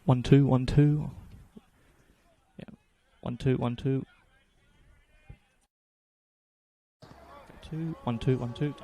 1 2 1 2. Yeah. 1 2 1 2. 2 1 2 1 2.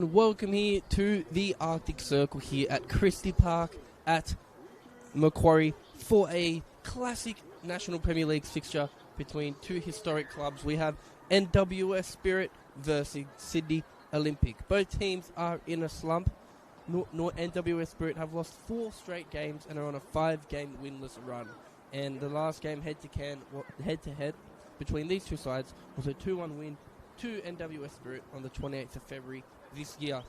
welcome here to the Arctic Circle here at Christie Park at Macquarie for a classic National Premier League fixture between two historic clubs. We have NWS Spirit versus Sydney Olympic. Both teams are in a slump. NWS Spirit have lost 4 straight games and are on a 5-game winless run. And the last game head-to-head between these two sides was a 2-1 win to NWS Spirit on the 28th of February this year.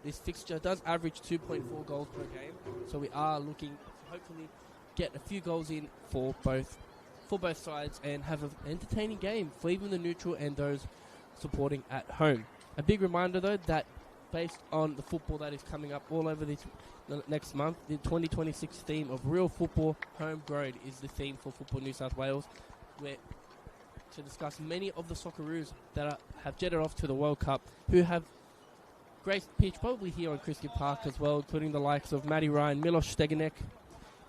This fixture does average 2.4 goals per game, so we are looking to hopefully get a few goals in for both sides and have an entertaining game for even the neutral and those supporting at home. A big reminder though that based on the football that is coming up all over this next month, the 2026 theme of real football homegrown is the theme for Football New South Wales, where to discuss many of the Socceroos that have jetted off to the World Cup, who have graced pitch probably here on Christie Park as well, including the likes of Matty Ryan, Milos Steganek,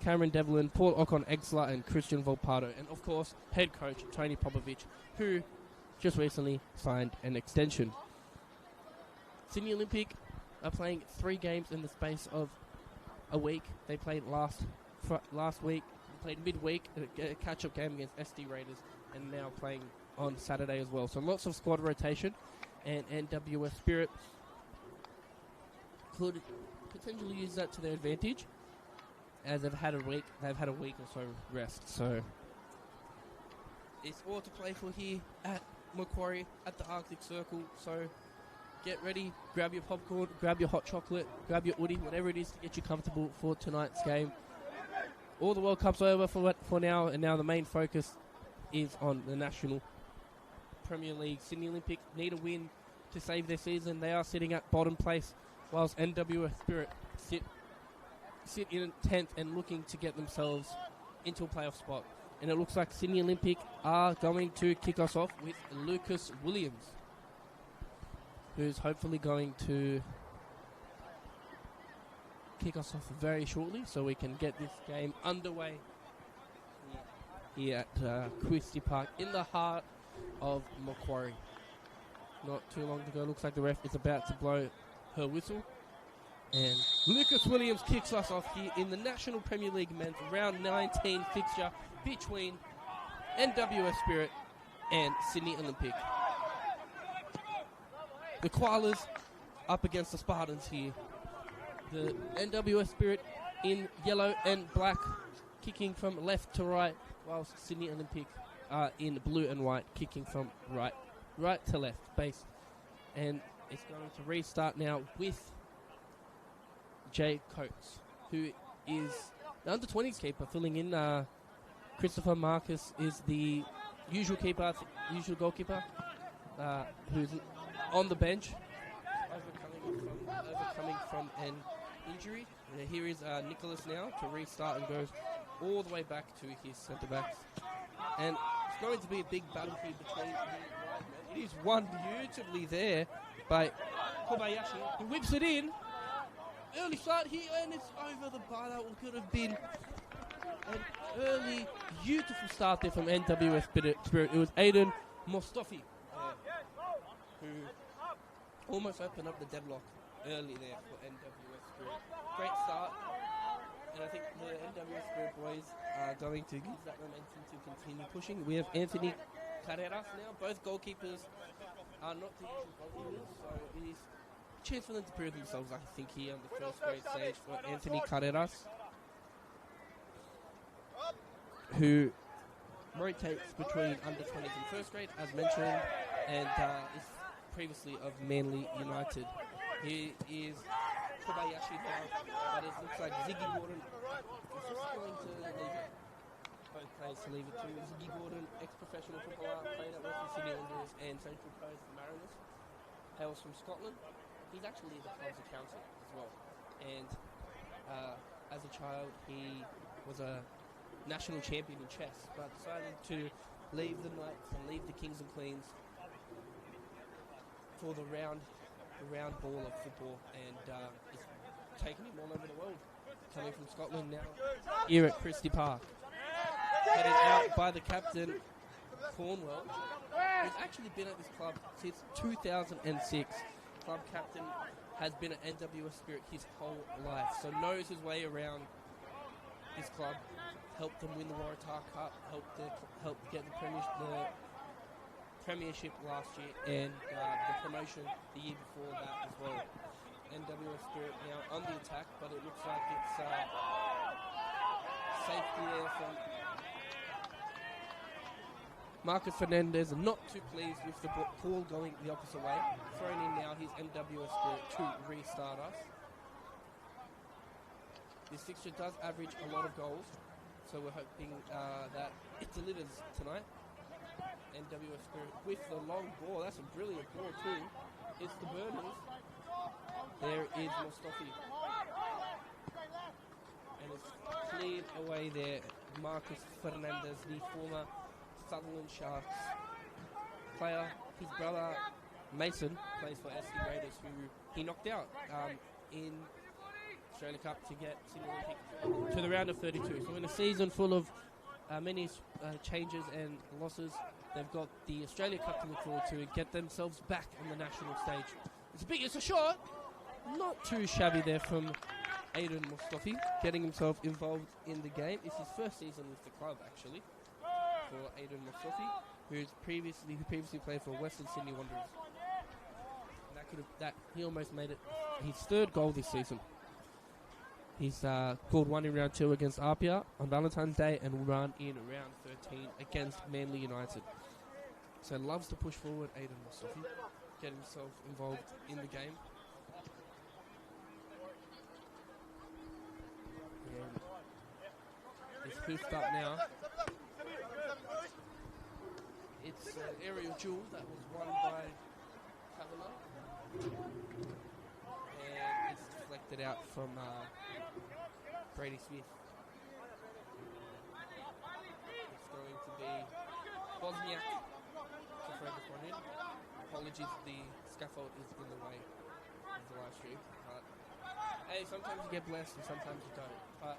Cameron Devlin, Paul Ocon-Exler and Christian Volpato, and of course head coach Tony Popovich, who just recently signed an extension. Sydney Olympic are playing 3 games in the space of a week. They played last week, played midweek, a catch-up game against SD Raiders, and now playing on Saturday as well. So lots of squad rotation, and NWS Spirit could potentially use that to their advantage, as they've had a week or so rest. So it's all to play for here at Macquarie at the Arctic Circle. So get ready, grab your popcorn, grab your hot chocolate, grab your hoodie, whatever it is to get you comfortable for tonight's game. All the World Cup's over for now, and now the main focus is on the National Premier League. Sydney Olympic need a win to save their season. They are sitting at bottom place, whilst NWS Spirit sit in 10th and looking to get themselves into a playoff spot. And it looks like Sydney Olympic are going to kick us off with Lucas Williams, who's hopefully going to kick us off very shortly so we can get this game underway here at Christie Park in the heart of Macquarie. Not too long to go. Looks like the ref is about to blow her whistle. And Lucas Williams kicks us off here in the National Premier League Men's Round 19 fixture between NWS Spirit and Sydney Olympic. The Koalas up against the Spartans here. The NWS Spirit in yellow and black, kicking from left to right, whilst Sydney Olympic are in blue and white, kicking from right to left, base. And it's going to restart now with Jay Coates, who is the under-20s keeper, filling in. Christopher Marcus is the usual goalkeeper, who's on the bench, overcoming from an injury. Here is Nicholas now to restart and goes all the way back to his centre-backs. And it's going to be a big battle here between the wide men. It is won beautifully there by Kobayashi, who whips it in. Early start here, and it's over the bar. That could have been an early, beautiful start there from NWS Spirit. It was Aiden Mostafi who almost opened up the deadlock early there for NWS Spirit. Great start, and I think the NWS Spirit boys are going to use that momentum to continue pushing. We have Anthony Carreras now. Both goalkeepers are not the usual goalkeepers, so it is a chance for them to prove themselves, I think, here on the first grade stage for Anthony Carreras, who rotates between under 20s and first grade, as mentioned, and is previously of Manly United. He is Kobayashi now, but it looks like Ziggy Gordon is just going to leave it. Both players to leave it to. Ziggy Gordon, ex-professional footballer, played at Western Sydney Wanderers and Central Coast Mariners, hails from Scotland. He's actually the club's accountant as well. And as a child, he was a national champion in chess, but decided to leave the Knights and leave the Kings and Queens for the round ball of football, and is taking him all over the world. Coming from Scotland now, here at Christie Park. Headed out by the captain, Cornwell, who's actually been at this club since 2006. club captain, has been an NWS Spirit his whole life, so knows his way around this club. Helped them win the Waratah Cup, helped get the premiership last year, and the promotion the year before that as well. NWS Spirit now on the attack, but it looks like it's safety there from Marcus Fernandez, not too pleased with the ball going the opposite way. Thrown in now his NWS Spirit to restart us. This fixture does average a lot of goals, so we're hoping that it delivers tonight. NWS Spirit with the long ball. That's a brilliant ball too. It's the Burners. There is Mustafi. And it's cleared away there. Marcus Fernandez, the former Sutherland Sharks player. His brother Mason plays for SC Raiders, who he knocked out in Australia Cup to get Sydney Olympic to the round of 32. So in a season full of many changes and losses, they've got the Australia Cup to look forward to and get themselves back on the national stage. It's a shot. Not too shabby there from Aidan Mustafi, getting himself involved in the game. It's his first season with the club, actually, for Aidan Mustafi, who previously played for Western Sydney Wanderers. And he almost made it his third goal this season. He's scored one in round 2 against Apia on Valentine's Day and run in round 13 against Manly United. So loves to push forward, Aidan Mustafi, get himself involved in the game. And it's hoofed up now. It's an aerial duel that was won by Kavanagh. And it's deflected out from Brady Smith. It's going to be Bosniak to throw this one in. Apologies, the scaffold is in the way of the live stream. But hey, sometimes you get blessed and sometimes you don't. But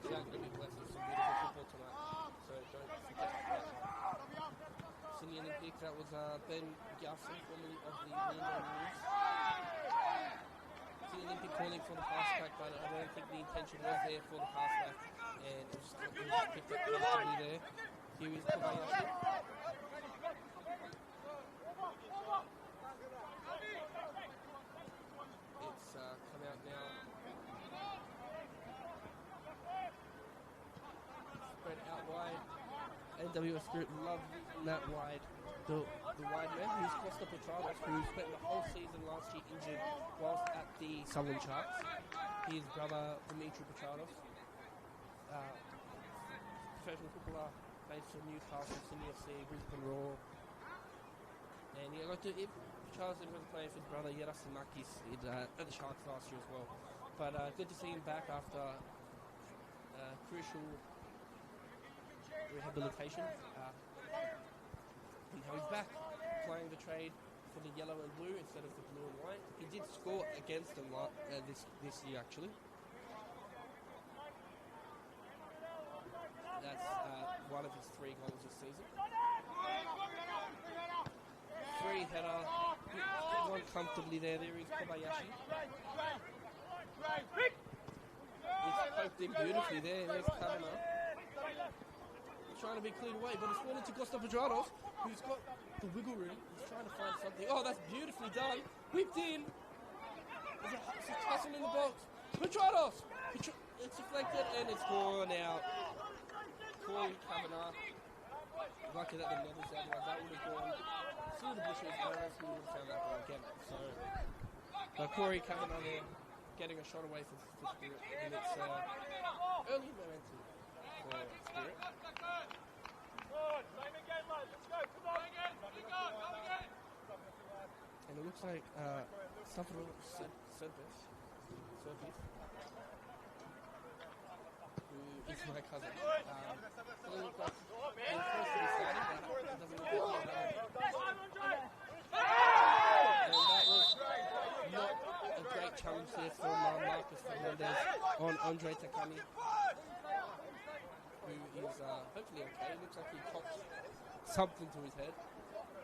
you're going to be blessed with some beautiful football tonight. So don't forget that. Sydney Olympic, that was Ben Garson, formerly of the Lindo Wolves. Sydney Olympic calling for the pass back, but I don't think the intention was there for the pass back. And it was picked up comfortably there. Here is Kobayashi. It's come out now. Spread out wide. NWS Spirit love that wide. The wide man who's Costa Petrados, who spent the whole season last year injured whilst at the Southern Sharks. His brother Dimitri Petrados, professional footballer based from Newcastle, Sydney FC, Brisbane Roar. And Petrados was playing for his brother Yerasimakis at the Sharks last year as well. But good to see him back after crucial rehabilitation. And now he's back playing the trade for the yellow and blue instead of the blue and white. He did score against them this year, actually. That's one of his 3 goals this season. Free header. One comfortably there. There is Kobayashi. He's poked in beautifully there. There's Kavanagh. Trying to be cleared away, but it's fallen to Costa Petrados, who's got the wiggle room. He's trying to find something. Oh, that's beautifully done. Whipped in. There's a tussle in the box. Petrados! It's deflected and it's gone out. Corey Kavanagh. Lucky that the nether's out. That would have gone through the bushes, and I don't think we would have found that ball again. So, Corey Kavanagh there, getting a shot away for Spirit, and it's early momentum for Spirit. And it looks like Stavros Serpis, who is my cousin. Doesn't look like he's supposed to be starting, but it doesn't look like and that was not a great challenge there from Marcus Fernandez on Andre Takami, who is hopefully okay. It looks like he copped something to his head.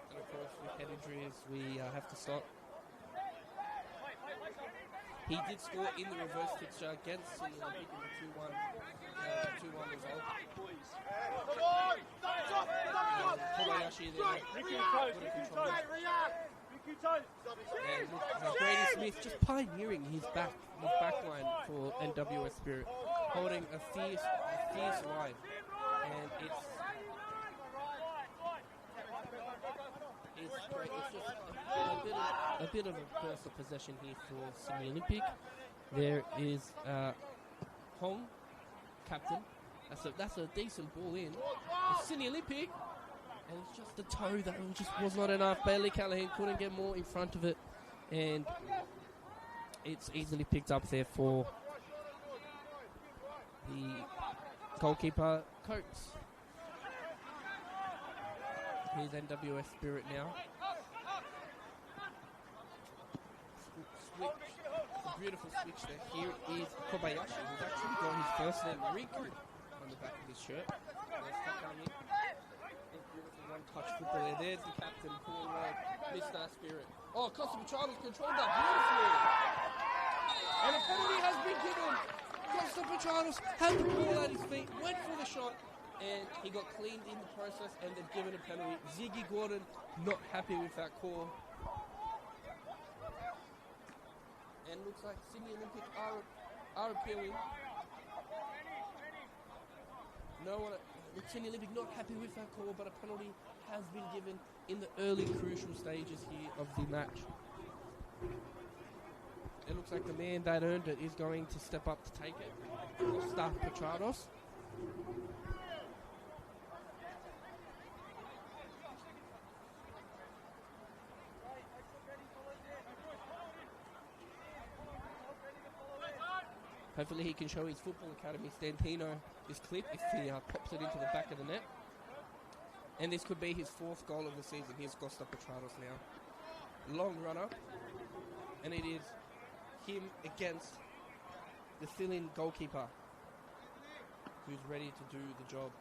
And of course, with head injuries, we have to stop. He did score in the reverse fixture against Sydney Olympic in the 2-1 result. Kobayashi there. And look, Grady Smith just pioneering his backline for NWS Spirit, holding a fierce line, and it's great. It's just a bit of a burst of possession here for Sydney Olympic. There is Hong, captain. That's a decent ball in. It's Sydney Olympic. And it's just the toe that just was not enough. Bailey Callahan couldn't get more in front of it. And it's easily picked up there for the goalkeeper, Coates. Here's NWS Spirit now. Switch. A beautiful switch there. Here is Kobayashi, who's actually got his first name Riku on the back of his shirt. One-touch football there. There's the captain pulling away Mr. Spirit. Oh, Costa Petranos controlled that beautifully. And a penalty has been given. Costa Petranos had the ball at his feet, went for the shot, and he got cleaned in the process, and they've given a penalty. Ziggy Gordon not happy with that call. And looks like Sydney Olympic are appealing. No one... Sydney Olympic not happy with that call, but a penalty has been given in the early crucial stages here of the match. It looks like the man that earned it is going to step up to take it. Costa Petranos. Hopefully he can show his football academy Stantino this clip if he pops it into the back of the net. And this could be his 4th goal of the season. Here's Costa Petranos now. Long runner. And it is him against the fill-in goalkeeper who's ready to do the job,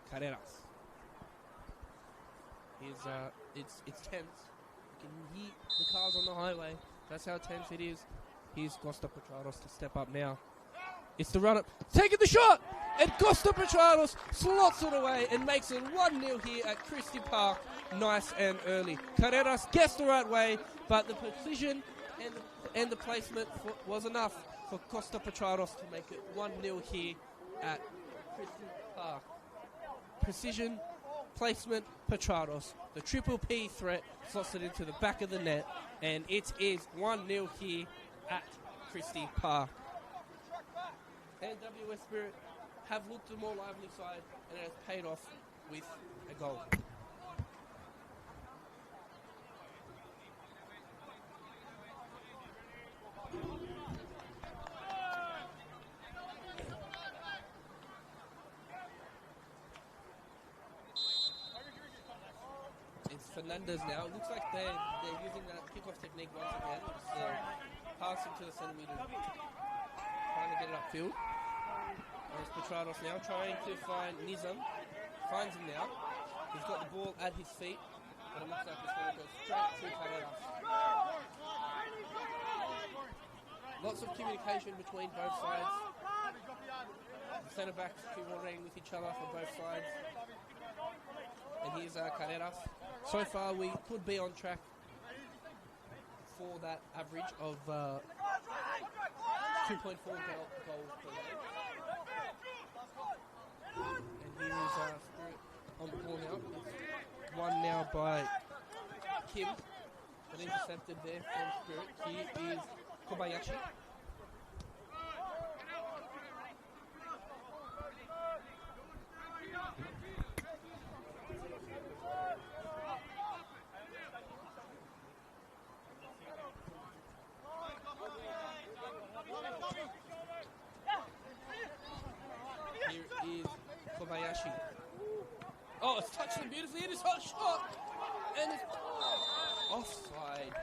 Carreras. It's tense. You can hear the cars on the highway. That's how tense it is. Here's Costa Petranos to step up now. It's the run-up. Taking the shot! And Costa Petranos slots it away and makes it 1-0 here at Christie Park. Nice and early. Carreras guessed the right way, but the precision and the placement was enough for Costa Petranos to make it 1-0 here at Christie Park. Precision, placement, Petranos. The triple P threat slots it into the back of the net, and it is 1-0 here at Christie Park. NWS Spirit have looked a more lively side, and it has paid off with a goal. It's Fernandez now. It looks like they're using that kickoff technique once again. Just passing to the centimetre, trying to get it upfield. There's Petranos now trying to find Nizam. Finds him now. He's got the ball at his feet, but it looks like it's going to go straight to Carreras. Lots of communication between both sides. The centre backs coordinating with each other for both sides. And here's Carreras. So far, we could be on track for that average of 2.4 goals per game. And here is Spirit on the ball now. It's won now by Kim, but intercepted there from Spirit. Here is Kobayashi. Kobayashi. Oh, it's touched him beautifully in his hot shot. And it's offside.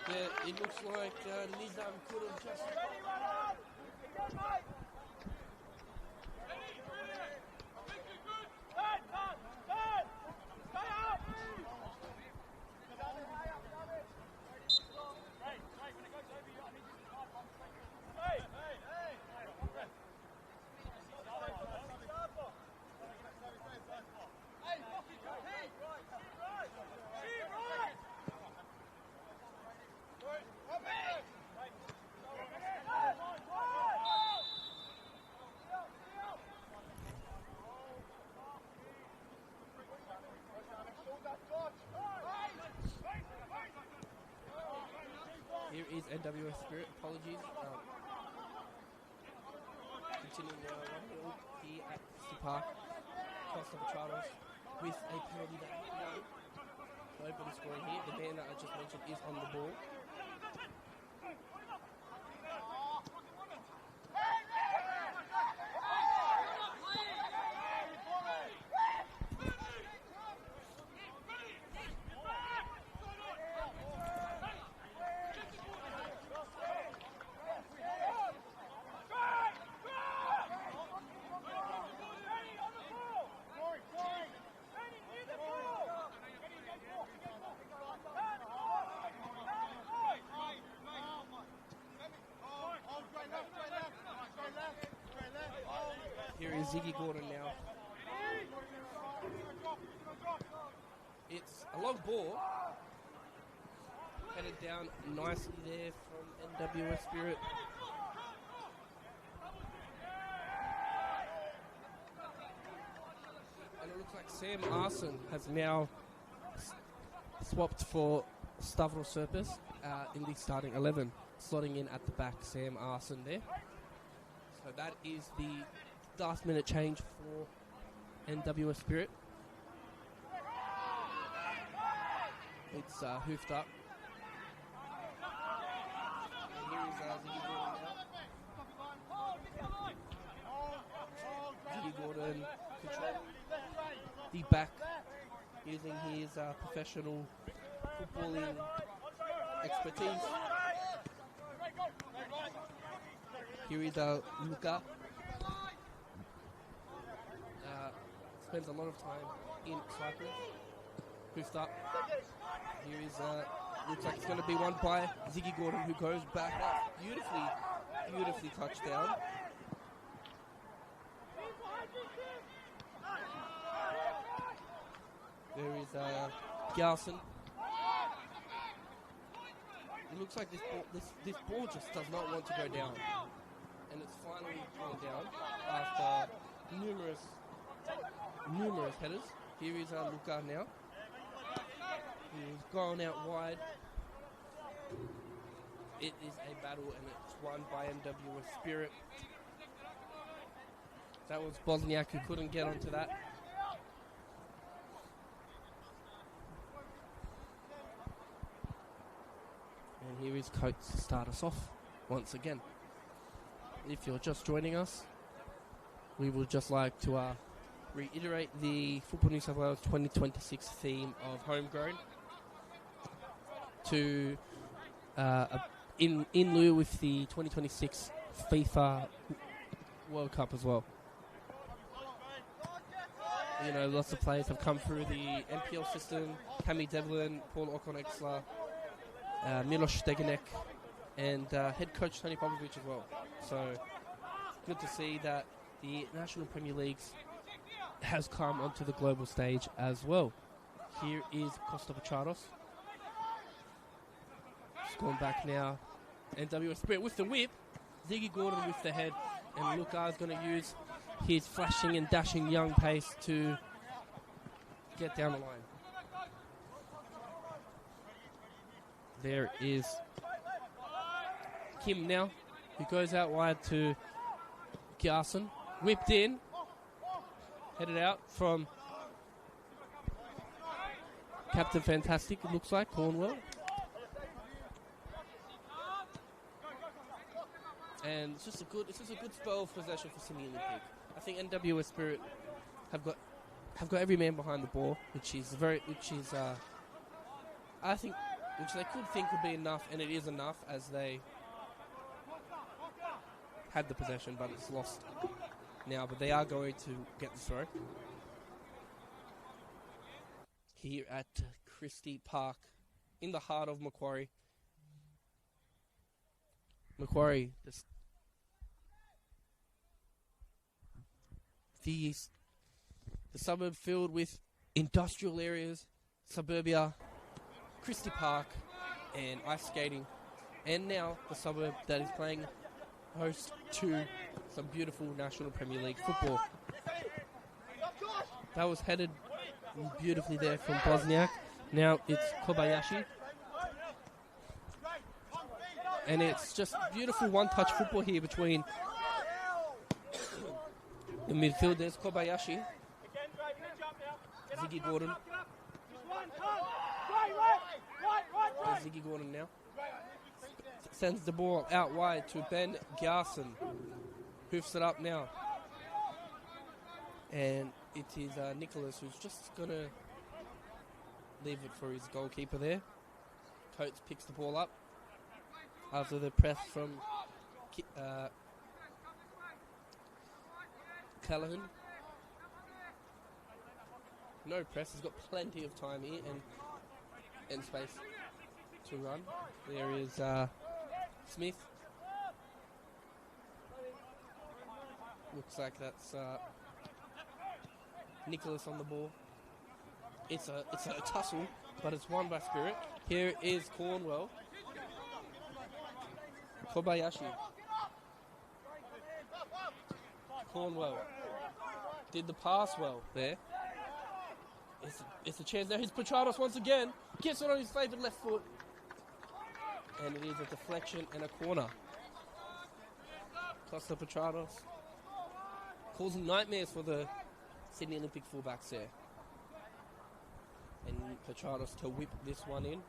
Yeah, it looks like Nizam could have just... NWS Spirit. Apologies. Continuing now 1-0 here at Christie Park. Costa Petrados with a penalty that won. Open scoring here. The man that I just mentioned is on the ball. Here is Ziggy Gordon now. It's a long ball. Headed down nicely there from NWS Spirit. And it looks like Sam Arson has now swapped for Stavros Serpis in the starting 11. Slotting in at the back, Sam Arson there. So that is the last minute change for NWS Spirit. It's hoofed up. And here is Ziggy Gordon now. Ziggy Gordon controlling the back, using his professional footballing expertise. Here is Luca. Spends a lot of time in Cyprus. Hoofed up. Here is, looks like it's going to be won by Ziggy Gordon, who goes back up. Beautifully touched down. There is Garson. It looks like this ball just does not want to go down. And it's finally gone down after numerous headers. Here is Luca now. He's gone out wide. It is a battle and it's won by NWS Spirit. That was Bosniak who couldn't get onto that. And here is Coates to start us off once again. If you're just joining us, we would just like to reiterate the Football New South Wales 2026 theme of homegrown to in lieu with the 2026 FIFA World Cup as well. You know, lots of players have come through the NPL system. Cammy Devlin, Paul Okonexler, Milos Steganek, and head coach Tony Popovic as well. So good to see that the National Premier Leagues has come onto the global stage as well. Here is Costa Petrados. It's gone back now. NWS Spirit with the whip. Ziggy Gordon with the head. And Luca is going to use his flashing and dashing young pace to get down the line. There is Kim now, who goes out wide to Garson. Whipped in. Headed out from Captain Fantastic, it looks like, Cornwell. And it's just a good spell of possession for Sydney Olympic. I think NWS Spirit have got every man behind the ball, which they could think would be enough, and it is enough as they had the possession, but it's lost now. But they are going to get the throw here at Christie Park, in the heart of Macquarie. Macquarie, the suburb filled with industrial areas, suburbia, Christie Park, and ice skating, and now the suburb that is playing host to some beautiful National Premier League football. That was headed beautifully there from Bosniak. Now it's Kobayashi. And it's just beautiful one-touch football here between the midfielders, Kobayashi, Ziggy Gordon. There's Ziggy Gordon now. Sends the ball out wide to Ben Garson. Hoofs it up now. And it is Nicholas who's just going to leave it for his goalkeeper there. Coates picks the ball up after the press from Callahan. No press, he's got plenty of time here and space to run. There is Smith. Looks like that's Nicholas on the ball. It's a tussle, but it's won by Spirit. Here is Cornwell. Kobayashi. Cornwell did the pass well there. It's a chance now. Here's Petrados once again. Gets it on his favourite left foot. And it is a deflection and a corner. Costa Petrados causing nightmares for the Sydney Olympic fullbacks there. And Petrados to whip this one in.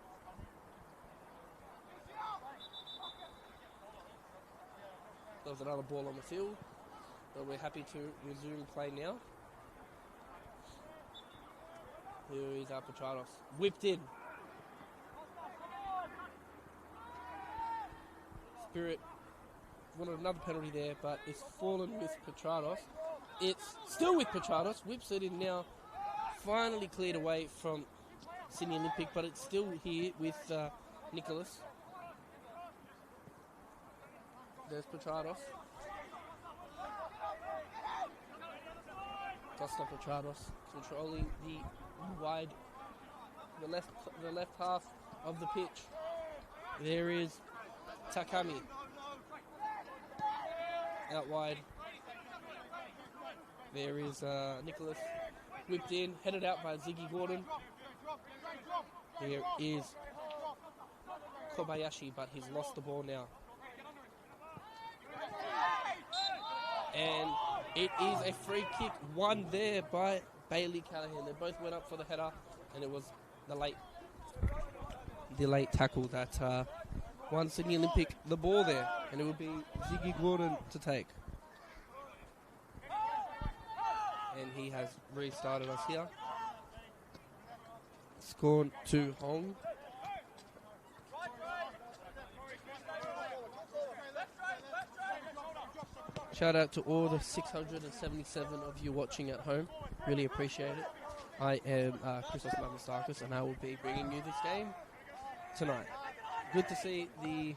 There was another ball on the field, but we're happy to resume play now. Here is Petrados. Whipped in. Spirit wanted another penalty there, but it's fallen with Petrados. It's still with Petrados. Whips it in now. Finally cleared away from Sydney Olympic, but it's still here with Nicholas. There's Petrados. Costa Petrados controlling the left half of the pitch. There is Takami out wide. There is Nicholas whipped in, headed out by Ziggy Gordon. There is Kobayashi, but he's lost the ball now. And it is a free kick won there by Bailey Callahan. They both went up for the header, and it was the late tackle that won Sydney Olympic the ball there, and it will be Ziggy Gordon to take. And he has restarted us here. Scorn to Hong. Shout out to all the 677 of you watching at home. Really appreciate it. I am Christos Mamastakis, and I will be bringing you this game tonight. Good to see the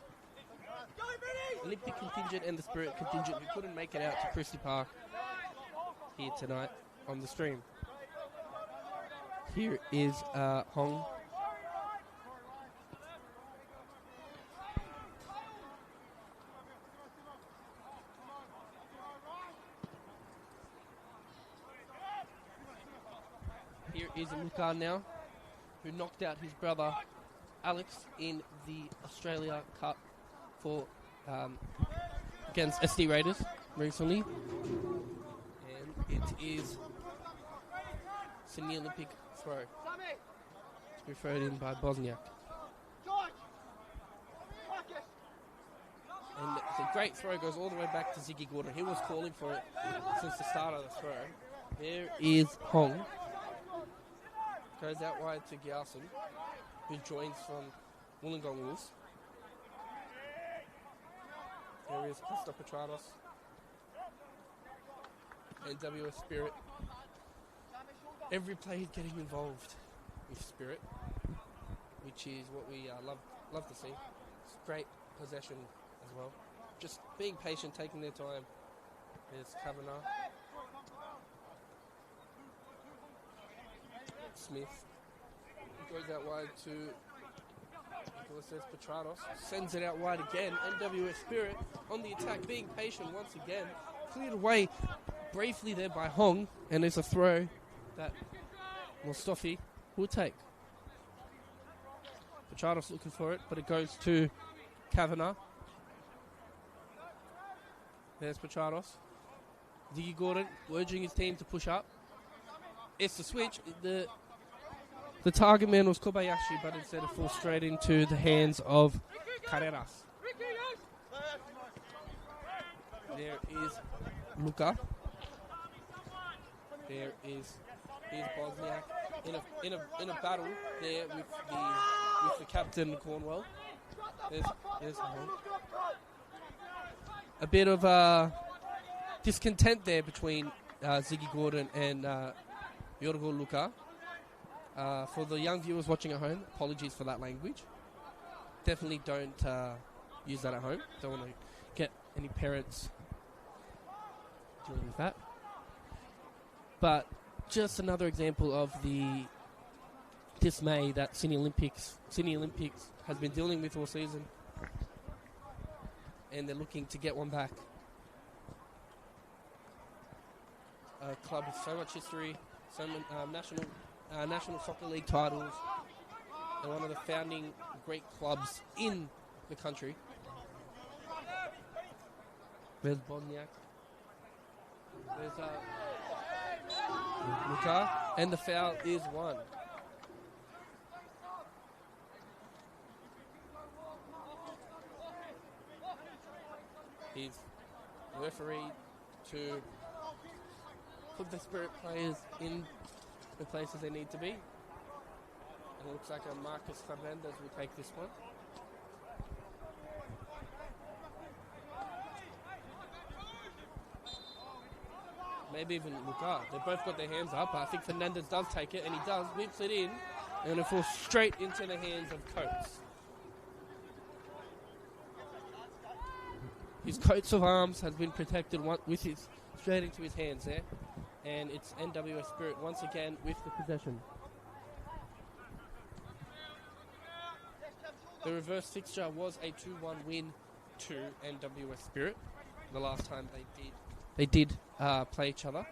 Olympic contingent and the Spirit contingent who couldn't make it out to Christie Park here tonight on the stream. Here is Hong. Here is Luka now, who knocked out his brother Alex in the Australia Cup for against SD Raiders recently. And it is Sydney Olympic throw. To be thrown in by Bosniak. And it's a great throw, goes all the way back to Ziggy Gordon. He was calling for it since the start of the throw. There is Hong. Goes out wide to Gyalson, who joins from Wollongong Wolves. There is Costa Petrados. NWS Spirit. Every player getting involved with Spirit, which is what we love to see. It's great possession as well. Just being patient, taking their time. There's Kavanagh. Smith goes out wide to Nicholas Petrados, sends it out wide again. NWS Spirit on the attack, being patient once again. Cleared away briefly there by Hong, and there's a throw that Mustafi will take. Petrados looking for it, but it goes to Kavanagh. There's Petrados. Ziggy Gordon urging his team to push up. It's the switch. The target man was Kobayashi, but instead it falls straight into the hands of Carreras. There is Luka. There is Bosniak in a battle there with the captain Cornwell. There's a bit of discontent there between Ziggy Gordon and Yorgo Luka. For the young viewers watching at home, apologies for that language. Definitely don't use that at home. Don't want to get any parents dealing with that. But just another example of the dismay that Sydney Olympics has been dealing with all season. And they're looking to get one back. A club with so much history, so many National Soccer League titles, and one of the founding great clubs in the country. There's Bosniak. There's Luka, and the foul is won. He's referee to put the Spirit players in the places they need to be. And it looks like a Marcus Fernandez will take this one. Maybe even Luka. They both got their hands up. I think Fernandez does take it, and he does. Whips it in, and it falls straight into the hands of Coates. His coats of arms has been protected with his straight into his hands there. And it's NWS Spirit once again with the possession. The reverse fixture was a 2-1 win to NWS Spirit. The last time they did play each other.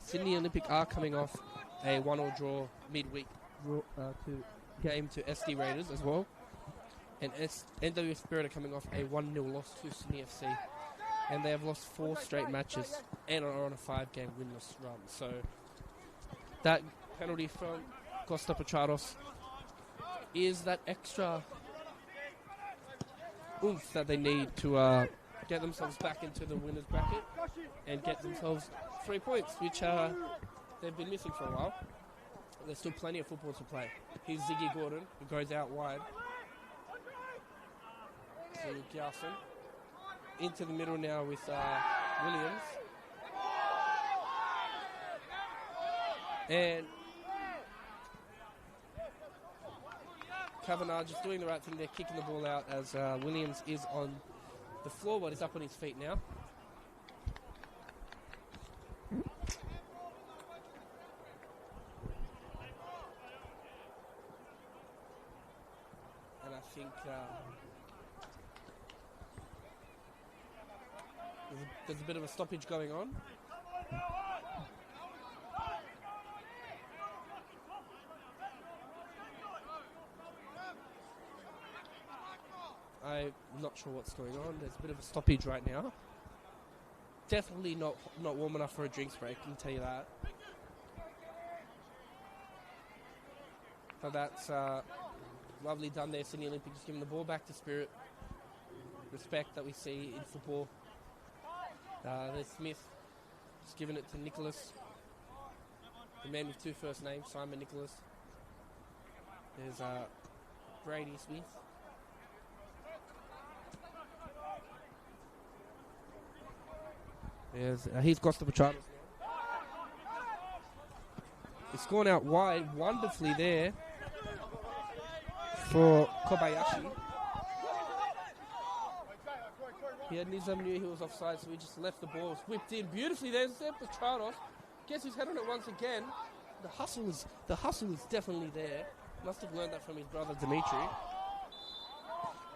Sydney Olympic are coming off a 1-1 draw midweek game to SD Raiders as well. And NWS Spirit are coming off a 1-0 loss to Sydney FC. And they have lost 4 straight matches and are on a 5-game winless run. So that penalty from Costa Petrados is that extra oomph that they need to get themselves back into the winner's bracket and get themselves 3 points, which they've been missing for a while. There's still plenty of football to play. Here's Ziggy Gordon, who goes out wide to Gyarson. Into the middle now with Williams. And Kavanagh just doing the right thing. They're kicking the ball out as Williams is on the floor, but he's up on his feet now. And I think there's a bit of a stoppage going on. I'm not sure what's going on. There's a bit of a stoppage right now. Definitely not warm enough for a drinks break, I can tell you that. So that's lovely done there, Sydney Olympic, just giving the ball back to Spirit. Respect that we see in football. There's Smith, just giving it to Nicholas, the man with 2 first names, Simon Nicholas. There's Brady Smith. He's Costa Petrados now. It's gone out wide wonderfully there for Kobayashi. Nizam knew he was offside, so he just left the ball. It was whipped in beautifully there. Petrados gets his head on it once again. The hustle is definitely there. Must have learned that from his brother Dimitri.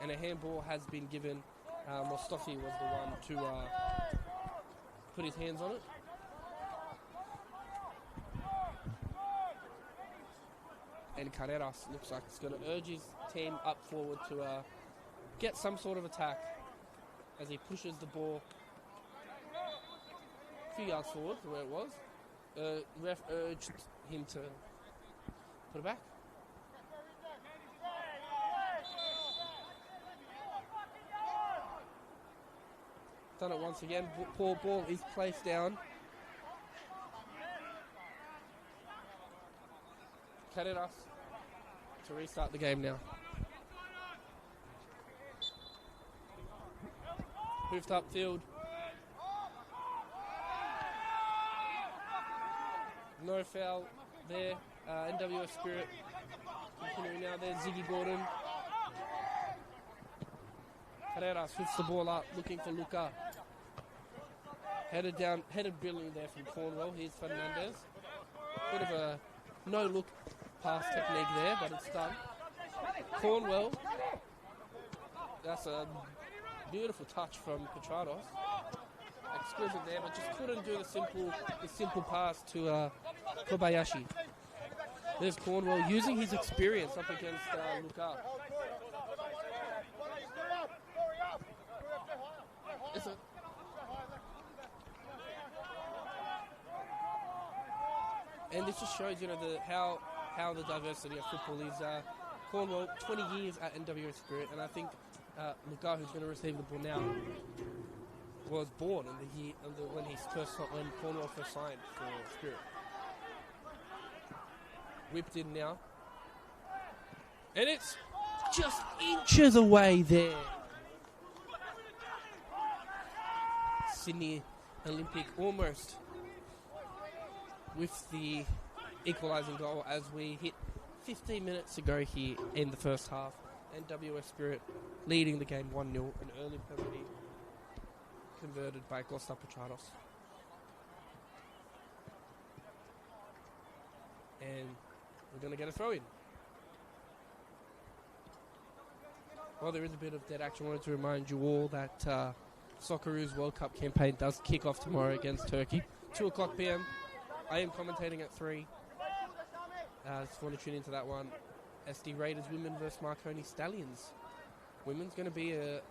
And a handball has been given. Mostofi was the one to put his hands on it. And Carreras looks like he's going to urge his team up forward to get some sort of attack as he pushes the ball a few yards forward to where it was. Ref urged him to put it back. Done it once again. Poor ball is placed down. Carreras to restart the game now. Moved upfield. No foul there. NWS Spirit continuing now there. Ziggy Gordon. Carreras hits the ball up, looking for Luca. Headed brilliantly there from Cornwell. Here's Fernandez. Bit of a no-look pass technique there, but it's done. Cornwell. That's a beautiful touch from Petrados. Exquisite there, but just couldn't do the simple pass to Kobayashi. There's Cornwell using his experience up against Luca. And this just shows, how the diversity of football is. Cornwell, 20 years at NWS Spirit, and I think Luca, who's going to receive the ball now, was born when Cornwell first signed for Spirit. Whipped in now, and it's just inches away there. Sydney Olympic almost with the equalising goal as we hit 15 minutes ago here in the first half. NWS Spirit leading the game 1-0, an early penalty converted by Costa Petrados. And we're going to get a throw in. Well, there is a bit of dead action. I wanted to remind you all that Socceroos World Cup campaign does kick off tomorrow against Turkey. 2 o'clock p.m. I am commentating at 3. Just want to tune into that one. SD Raiders women versus Marconi Stallions. Women's going to be a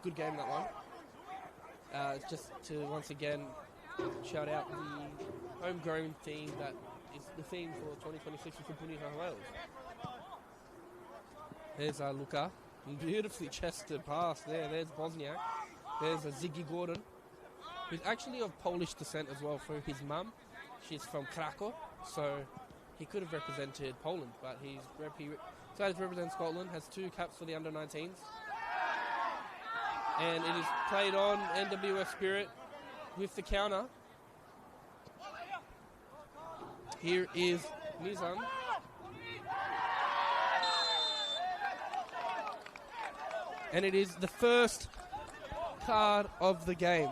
good game, that one. Just to once again shout out the homegrown theme that is the theme for 2026 for Football New South Wales. There's Luca. Beautifully chested pass there. There's Bosniak. There's Ziggy Gordon, who's actually of Polish descent as well through his mum. She's from Krakow, so he could have represented Poland, but he decided to represent Scotland, has 2 caps for the under-19s. And it is played on NWS Spirit with the counter. Here is Nizam. And it is the first card of the game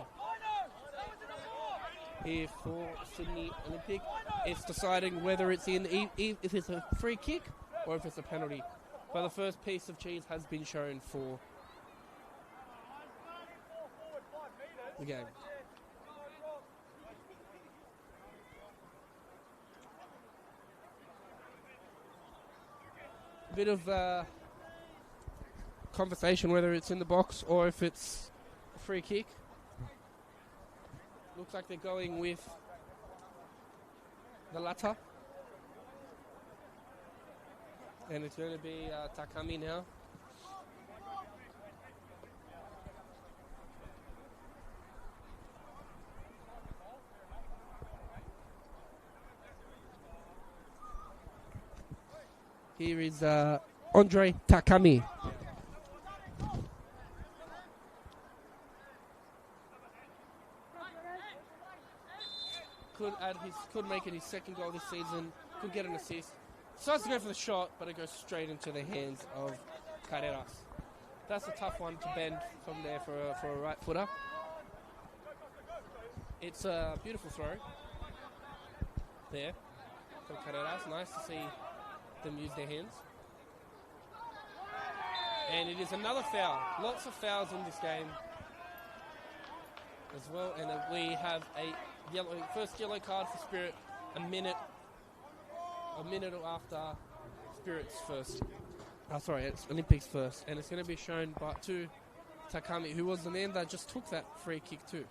here for Sydney Olympic. It's deciding whether it's if it's a free kick or if it's a penalty. But the first piece of cheese has been shown for the game. A bit of conversation whether it's in the box or if it's a free kick. Looks like they're going with the latter. And it's going to be Takami now. Here is Andre Takami. Could make it his second goal this season. Could get an assist. Decides to go for the shot, but it goes straight into the hands of Carreras. That's a tough one to bend from there for a right footer. It's a beautiful throw there from Carreras. Nice to see them use their hands. And it is another foul. Lots of fouls in this game as well. And we have a first yellow card for Spirit a minute after Spirit's first Sorry, it's Olympics first. And it's going to be shown to Takami, who was the man that just took that free kick too.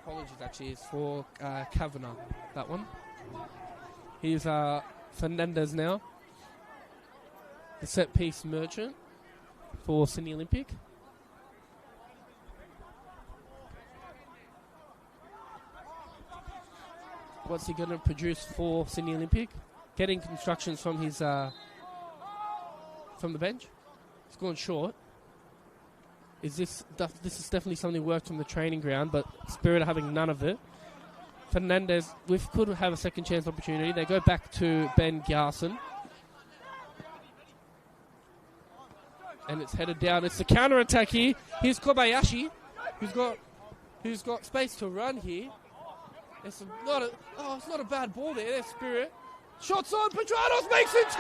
Apologies, actually, it's for Kavanagh, that one. Here's Fernandez now. The set-piece merchant for Sydney Olympic. What's he going to produce for Sydney Olympic? Getting instructions from his from the bench. It's gone short. This is definitely something worked from the training ground, but Spirit are having none of it. Fernandez, we could have a second chance opportunity. They go back to Ben Garson. And it's headed down. It's the counter-attack here. Here's Kobayashi, who's got space to run here. It's not a bad ball there. There's Spirit. Shots on. Petranos makes it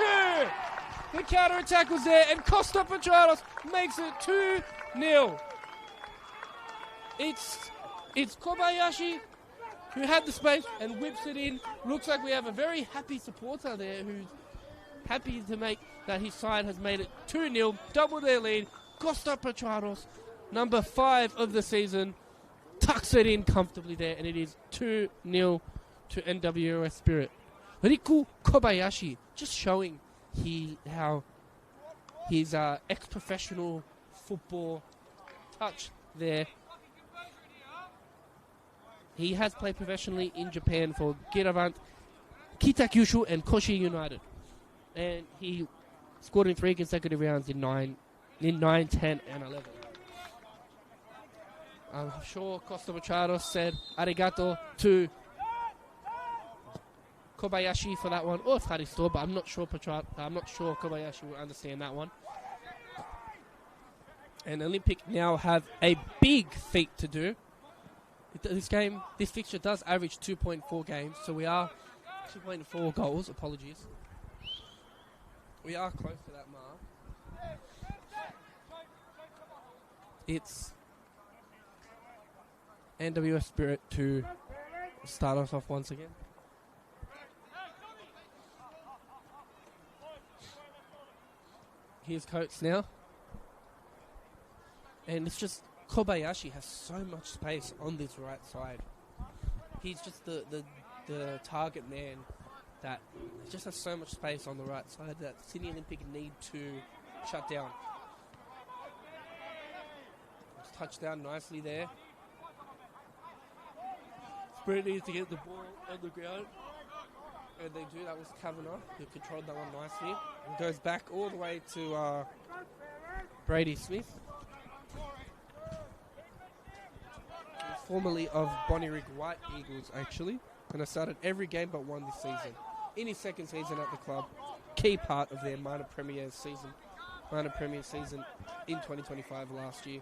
2. The counter-attack was there, and Costa Petranos makes it 2-0. It's Kobayashi who had the space and whips it in. Looks like we have a very happy supporter there who's happy to make that his side has made it 2-0, double their lead. Costa Petranos, number 5 of the season, tucks it in comfortably there, and it is 2-0 to NWS Spirit. Riku Kobayashi, just showing how his ex-professional football touch there. He has played professionally in Japan for Giravant, Kitakyushu, and Koshi United. And he scored in 3 consecutive rounds in 9, 10, and 11. I'm sure Costa Machado said arigato to Kobayashi for that one, or Haristo, but I'm not sure Kobayashi will understand that one. And Olympic now have a big feat to do. This fixture does average 2.4 games, so we are 2.4 goals, apologies. We are close to that mark. It's NWS Spirit to start us off once again. Here's Coates now. And it's just Kobayashi has so much space on this right side. He's just the target man that just has so much space on the right side that Sydney Olympic need to shut down. Just touched down nicely there. Spirit needs to get the ball on the ground. And they do. That was Kavanagh who controlled that one nicely. And goes back all the way to Brady Smith. Formerly of Bonnyrigg White Eagles, actually. And has started every game but one this season. In his second season at the club, key part of their minor premier season in 2025 last year.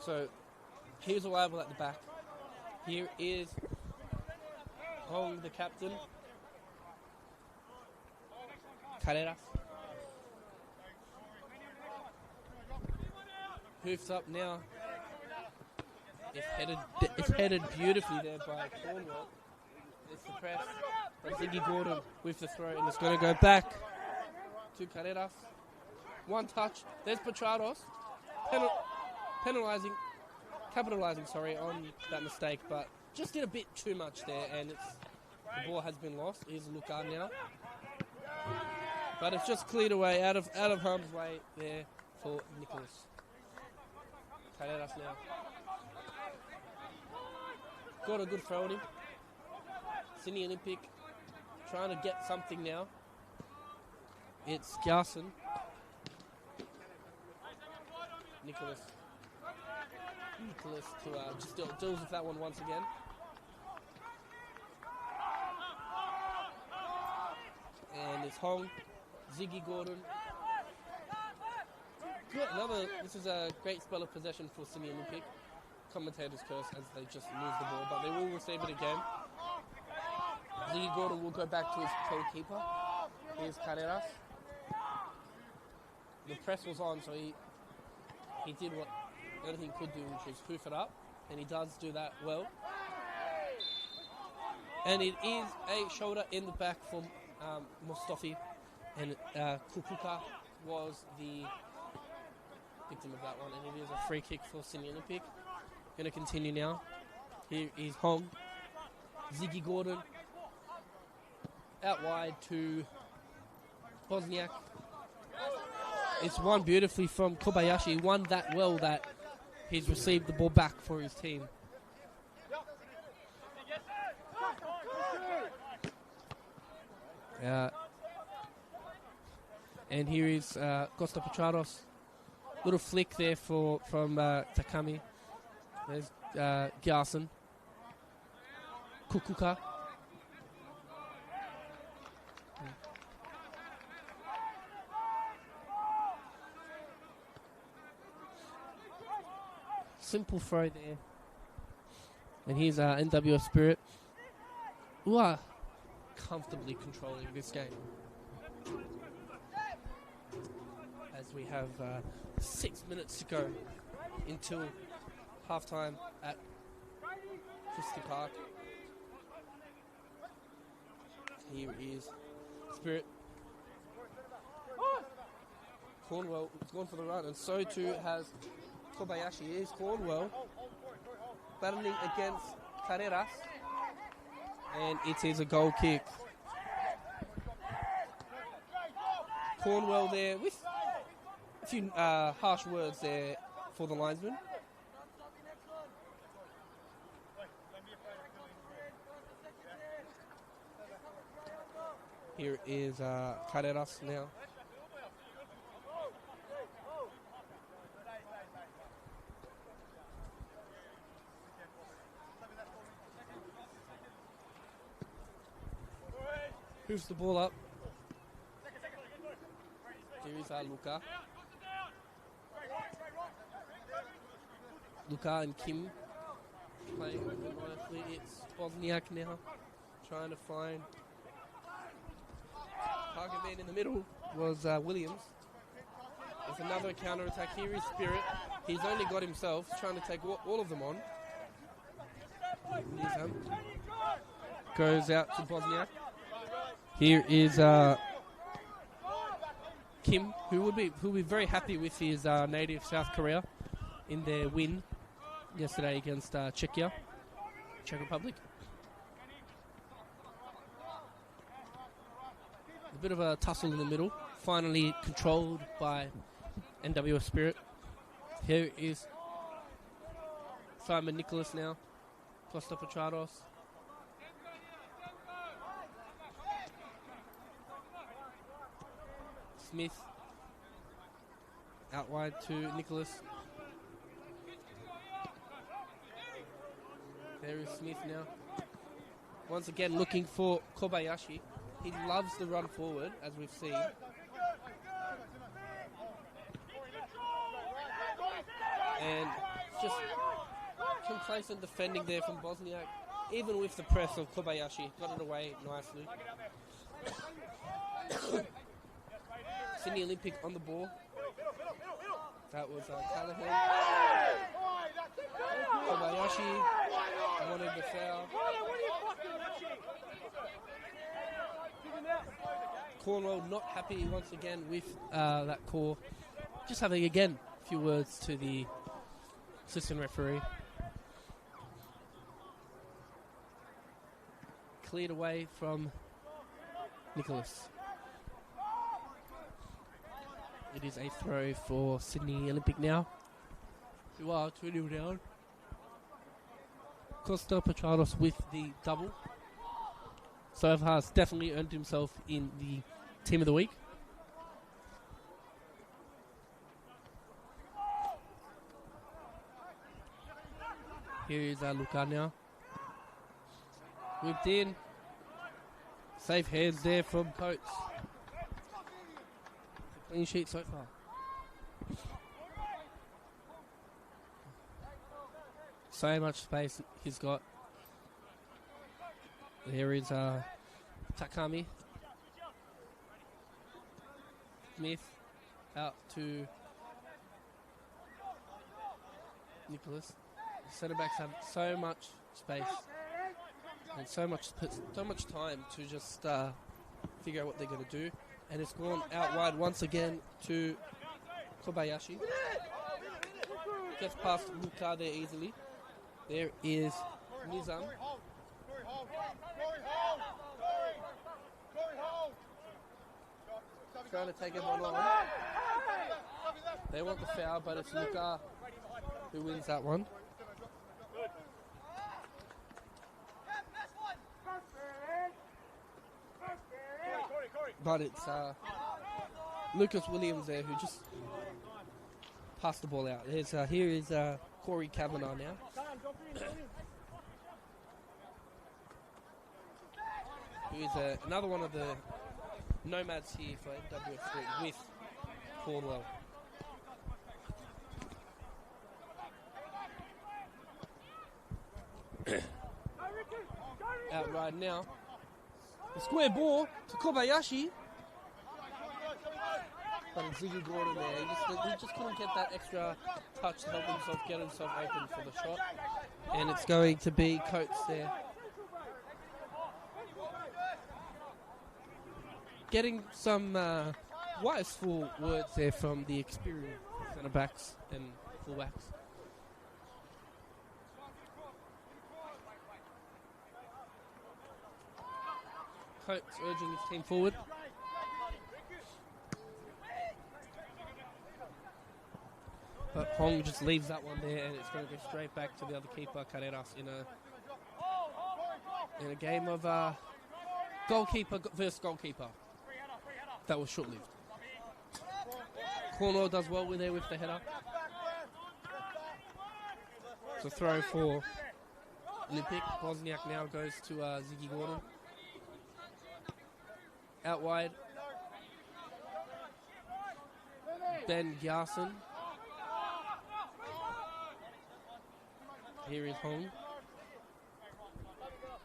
So, here's a rival at the back. Here is Hong, the captain. Carreras. Hoofs up now. It's headed beautifully there by Cornwell. It's the press from Ziggy Gordon with the throw, and it's going to go back to Carreras. One touch. There's Petrados capitalizing on that mistake, but just did a bit too much there, and the ball has been lost. Here's Luca now, but it's just cleared away out of harm's way there for Nicholas. Carreras now. Got a good throw at him. Sydney Olympic trying to get something now. It's Garson. Nicholas to just deals with that one once again. And it's Hong, Ziggy Gordon. Good, this is a great spell of possession for Sydney Olympic. Commentators curse as they just lose the ball, but they will receive it again. Ziggy Gordon will go back to his goalkeeper. Here's Carreras. The press was on, so he did what anything could do, which is hoof it up, and he does do that well. And it is a shoulder in the back from Mustafi. And Kukuka was the victim of that one. And it is a free kick for Sydney Olympic. Going to continue now. Here is Hong. Ziggy Gordon. Out wide to Bosniak. It's won beautifully from Kobayashi. He won that well that he's received the ball back for his team. And here is Costa Petrados. Little flick there from Takami. There's Garson. Kukuka. Simple throw there. And here's NWS Spirit, who are comfortably controlling this game. As we have 6 minutes to go until halftime at Christie Park. Here is Spirit. Cornwell has gone for the run, and so too has Kobayashi. Here's Cornwell battling against Carreras, and it is a goal kick. Cornwell there with a few harsh words there for the linesman. Here is Carreras now. Moves the ball up. Here is Luka. Luka and Kim playing nicely. It's Bosniak now, trying to find. Target man in the middle was Williams. There's another counter attack. Here is Spirit. He's only got himself, trying to take all of them on. Goes out to Bosniak. Here is Kim, who will be very happy with his native South Korea in their win yesterday against Czech Republic. A bit of a tussle in the middle, finally controlled by NWS Spirit. Here is Simon Nicholas now, Costa Petrados. Smith out wide to Nicholas. There is Smith now. Once again looking for Kobayashi. He loves the run forward, as we've seen. And just complacent defending there from Bosniak. Even with the press of Kobayashi, got it away nicely. Sydney Olympic on the ball. That was Callahan. Kobayashi wanted the foul. Cornwell not happy once again with that call. Just having again a few words to the assistant referee. Cleared away from Nicholas. It is a throw for Sydney Olympic now, who are 2-0 down. Costa Petrados with the double. So far has definitely earned himself in the team of the week. Here is Luka now. Whipped in. Safe hands there from Coates. Clean sheet so far. So much space he's got. Here is Takami. Smith out to Nicholas. Centre backs have so much space. And so much time to just figure out what they're going to do. And it's gone out wide once again to Kobayashi. Gets past Luka there easily. There is Nizam. Trying to take everyone on. They want the foul, but it's Luka who wins that one. But it's Lucas Williams there who just passed the ball out. Here is Corey Kavanagh now. Who is another one of the nomads here for NWS with Cornwell. Out right now. The square ball to Kobayashi. But it's Ziggy Gordon there. He just couldn't get that extra touch to help get himself open for the shot. And it's going to be Coates there. Getting some wiseful words there from the experienced centre backs and full backs. Coates urging his team forward. But Hong just leaves that one there, and it's going to go straight back to the other keeper, Carreras, in a game of goalkeeper versus goalkeeper. That was short-lived. Cornwell does well with the header. It's a throw for Olympic. Bosniak now goes to Ziggy Gordon. Out wide. Ben Garson. Here is Hong.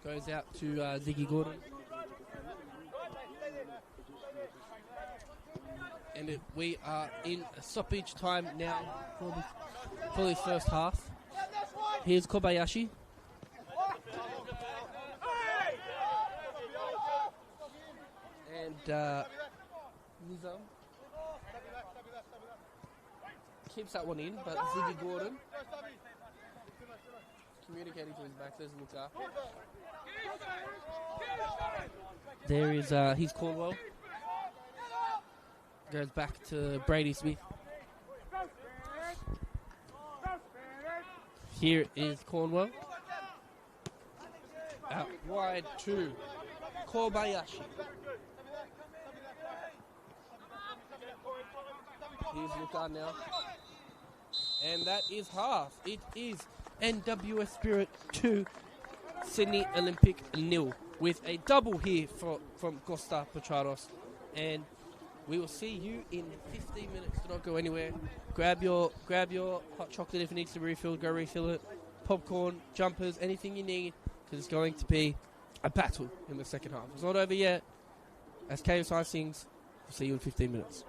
Goes out to Ziggy Gordon. And we are in stoppage time now for this first half. Here's Kobayashi. And Nizam keeps that one in, but Ziggy Gordon communicating to his back. There's Luka. There is he's Cornwell. Goes back to Brady Smith. Here is Cornwell. Out wide to Kobayashi. Here's Luka now. And that is half. It is NWS Spirit 2, Sydney Olympic 0. With a double here from Costa Petraros. And we will see you in 15 minutes. Do not go anywhere. Grab your hot chocolate if it needs to be refilled. Go refill it. Popcorn, jumpers, anything you need, because it's going to be a battle in the second half. It's not over yet. As KSI sings, we'll see you in 15 minutes.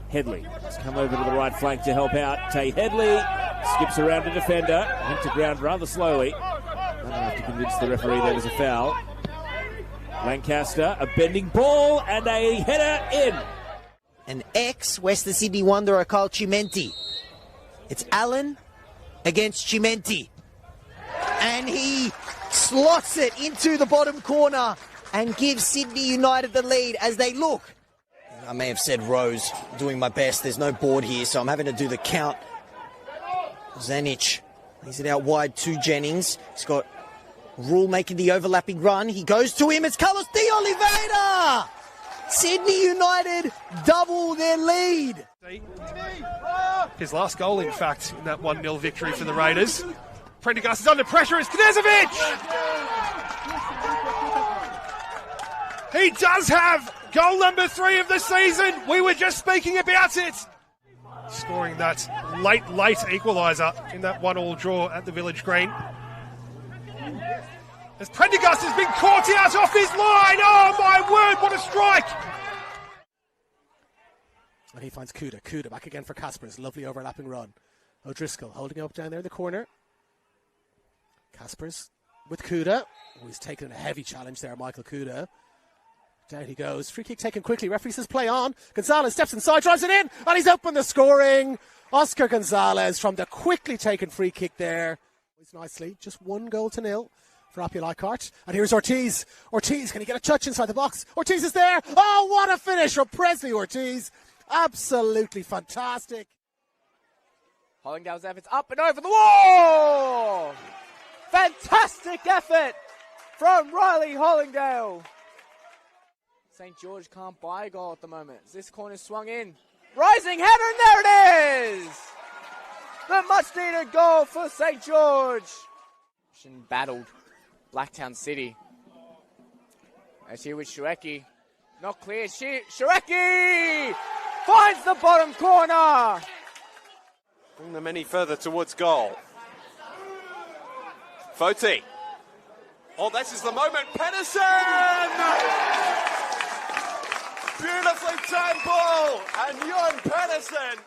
Headley has come over to the right flank to help out. Tay Headley skips around the defender, went to ground rather slowly. Not enough to convince the referee there was a foul. Lancaster, a bending ball and a header in. An ex-Western Sydney wanderer called Chimenti. It's Allen against Chimenti. And he slots it into the bottom corner and gives Sydney United the lead as they look. I may have said Rose, doing my best. There's no board here, so I'm having to do the count. Zanic lays it out wide to Jennings. He's got Rule making the overlapping run. He goes to him. It's Carlos de Oliveira! Sydney United double their lead. His last goal, in fact, in that 1-0 victory for the Raiders. Prendergast is under pressure. It's Knezovic! He does have goal number 3 of the season. We were just speaking about it. Scoring that late equaliser in that 1-1 draw at the Village Green. As Prendergast has been caught out off his line. Oh my word, what a strike! And he finds Kuda. Kuda back again for Kaspers. Lovely overlapping run. O'Driscoll holding up down there in the corner. Kaspers with Kuda. Oh, he's taken a heavy challenge there, Michael Kuda. Down he goes. Free kick taken quickly. Referee says play on. Gonzalez steps inside, drives it in, and he's opened the scoring. Oscar Gonzalez from the quickly taken free kick there. Nicely. Just 1-0 for Appia Leichhardt. And here's Ortiz. Ortiz, can he get a touch inside the box? Ortiz is there. Oh, what a finish from Presley Ortiz. Absolutely fantastic. Hollingdale's efforts up and over the wall. Fantastic effort from Riley Hollingdale. St. George can't buy a goal at the moment. This corner swung in. Rising header, and there it is! The much-needed goal for St. George. Battled Blacktown City. As here with Shueki. Not clear. Shueki finds the bottom corner. Bring them any further towards goal. Foti. Oh, this is the moment. Pedersen! Beautifully timed ball. And Jon Pedersen.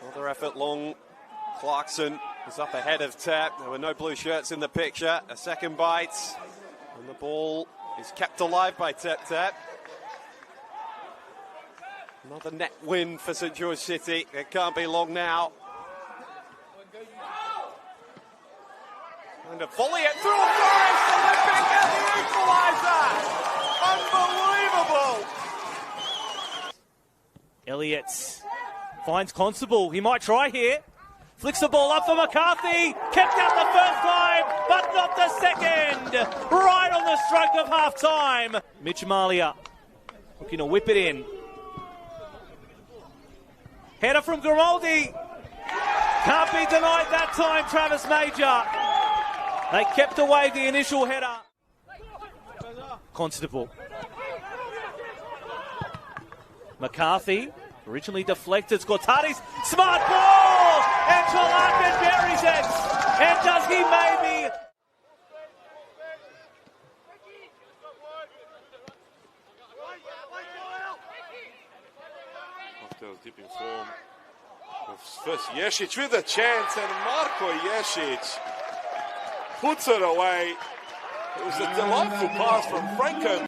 Another effort long. Clarkson is up ahead of Tap. There were no blue shirts in the picture. A second bite. And the ball is kept alive by Tap Tap. Another net win for St. George City. It can't be long now. And a volley it through Forrest. Olympic and the equaliser. Unbelievable. Elliott finds Constable. He might try here. Flicks the ball up for McCarthy. Kept out the first time, but not the second. Right on the stroke of half-time. Mitch Malia looking to whip it in. Header from Grimaldi. Can't be denied that time, Travis Major. They kept away the initial header. Constable. McCarthy, originally deflected. Scortati's smart ball! And Chalakan buries it! And does he maybe? After deep in form. First Ješić with a chance, and Marko Ješić puts it away. It was a delightful pass from Franco.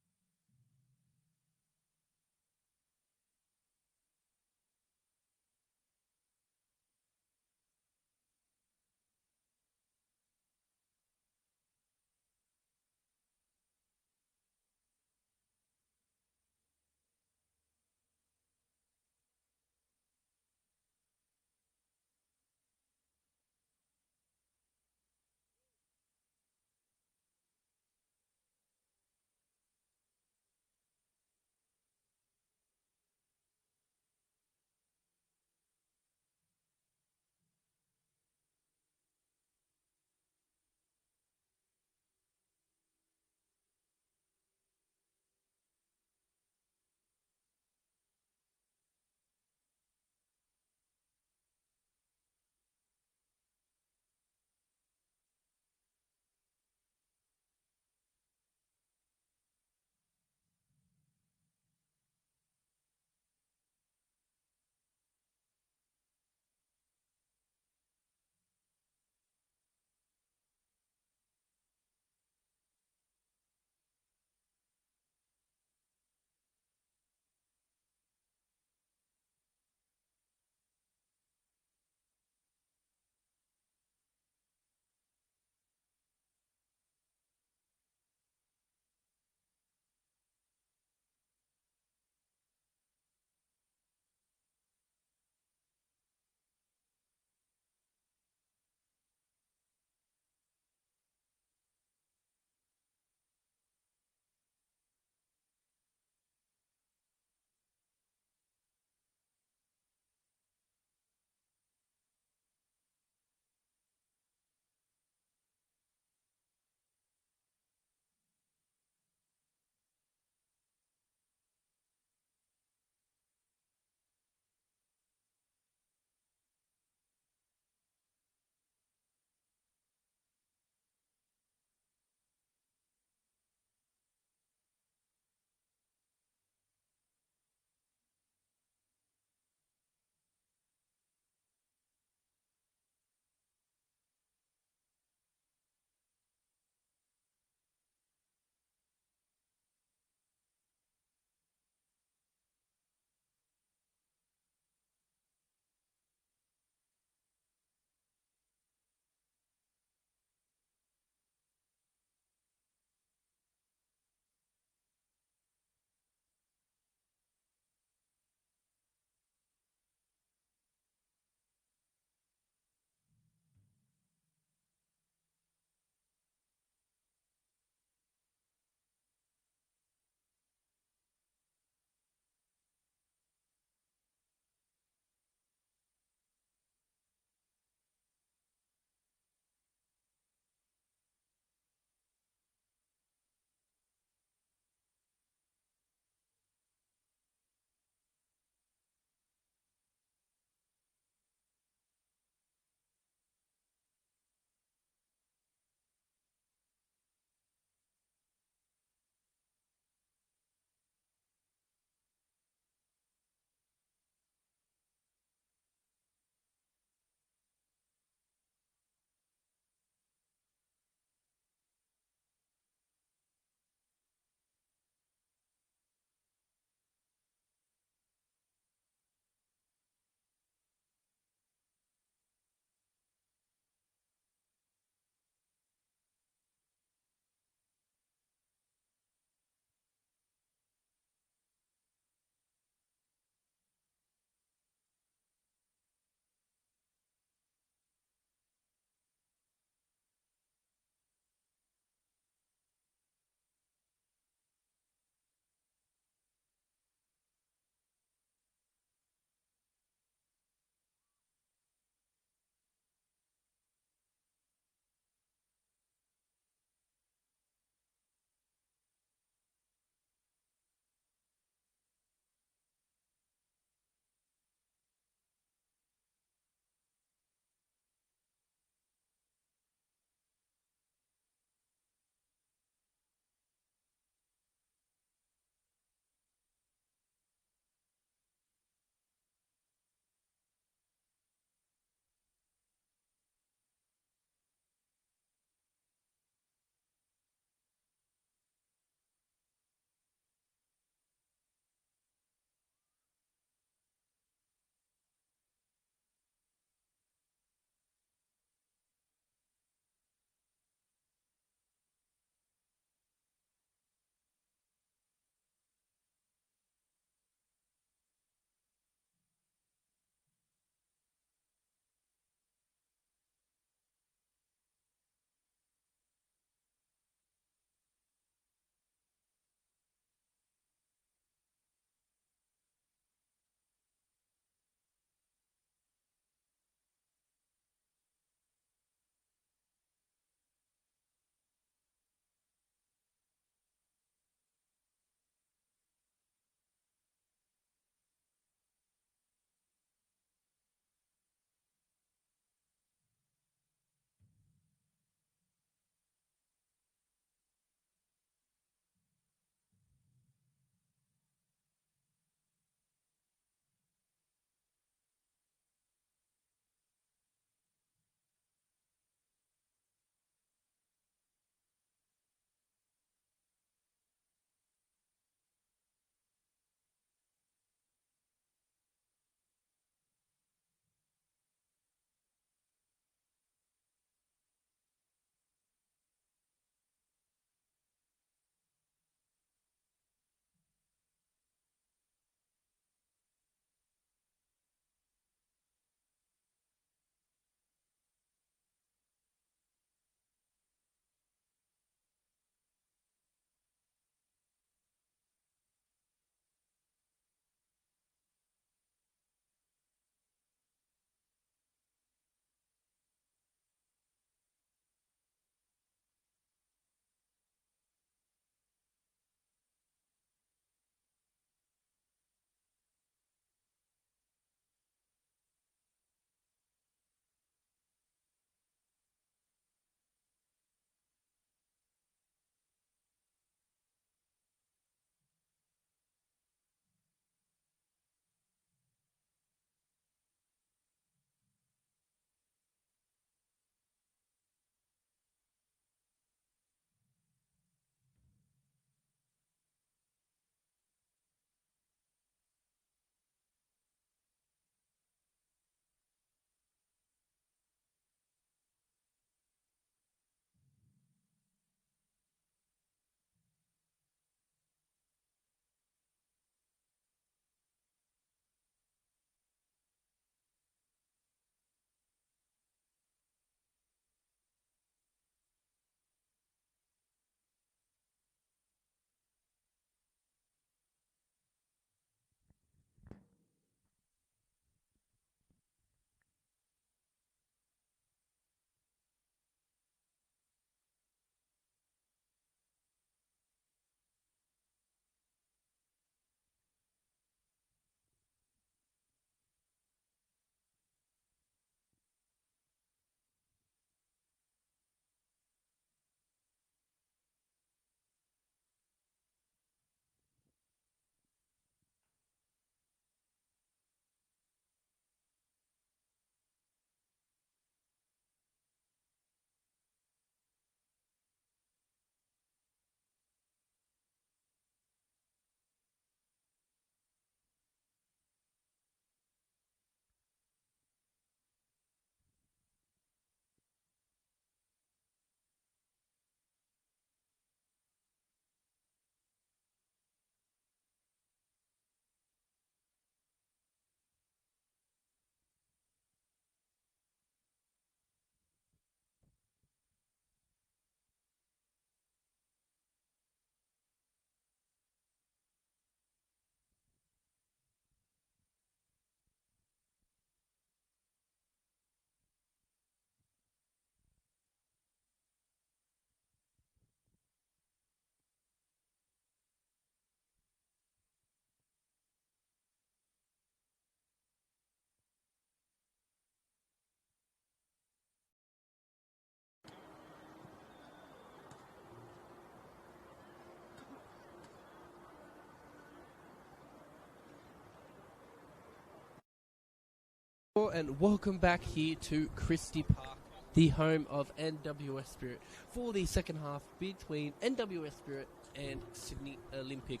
and welcome back here to Christie Park, the home of NWS Spirit, for the second half between NWS Spirit and Sydney Olympic.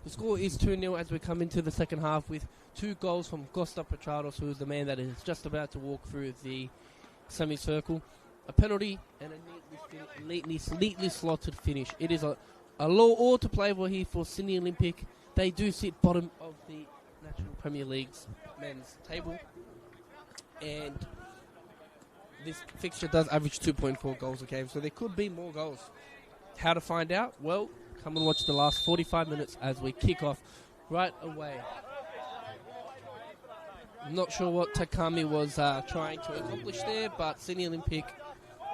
The score is 2-0 as we come into the second half with 2 goals from Costa Petrados, who is the man that is just about to walk through the semicircle, a penalty, and a neatly slotted finish. It is a low all to play for here for Sydney Olympic. They do sit bottom of the National Premier League's men's table, and this fixture does average 2.4 goals a game, so there could be more goals. How to find out? Well, come and watch the last 45 minutes as we kick off right away. I'm not sure what Takami was trying to accomplish there, but Sydney Olympic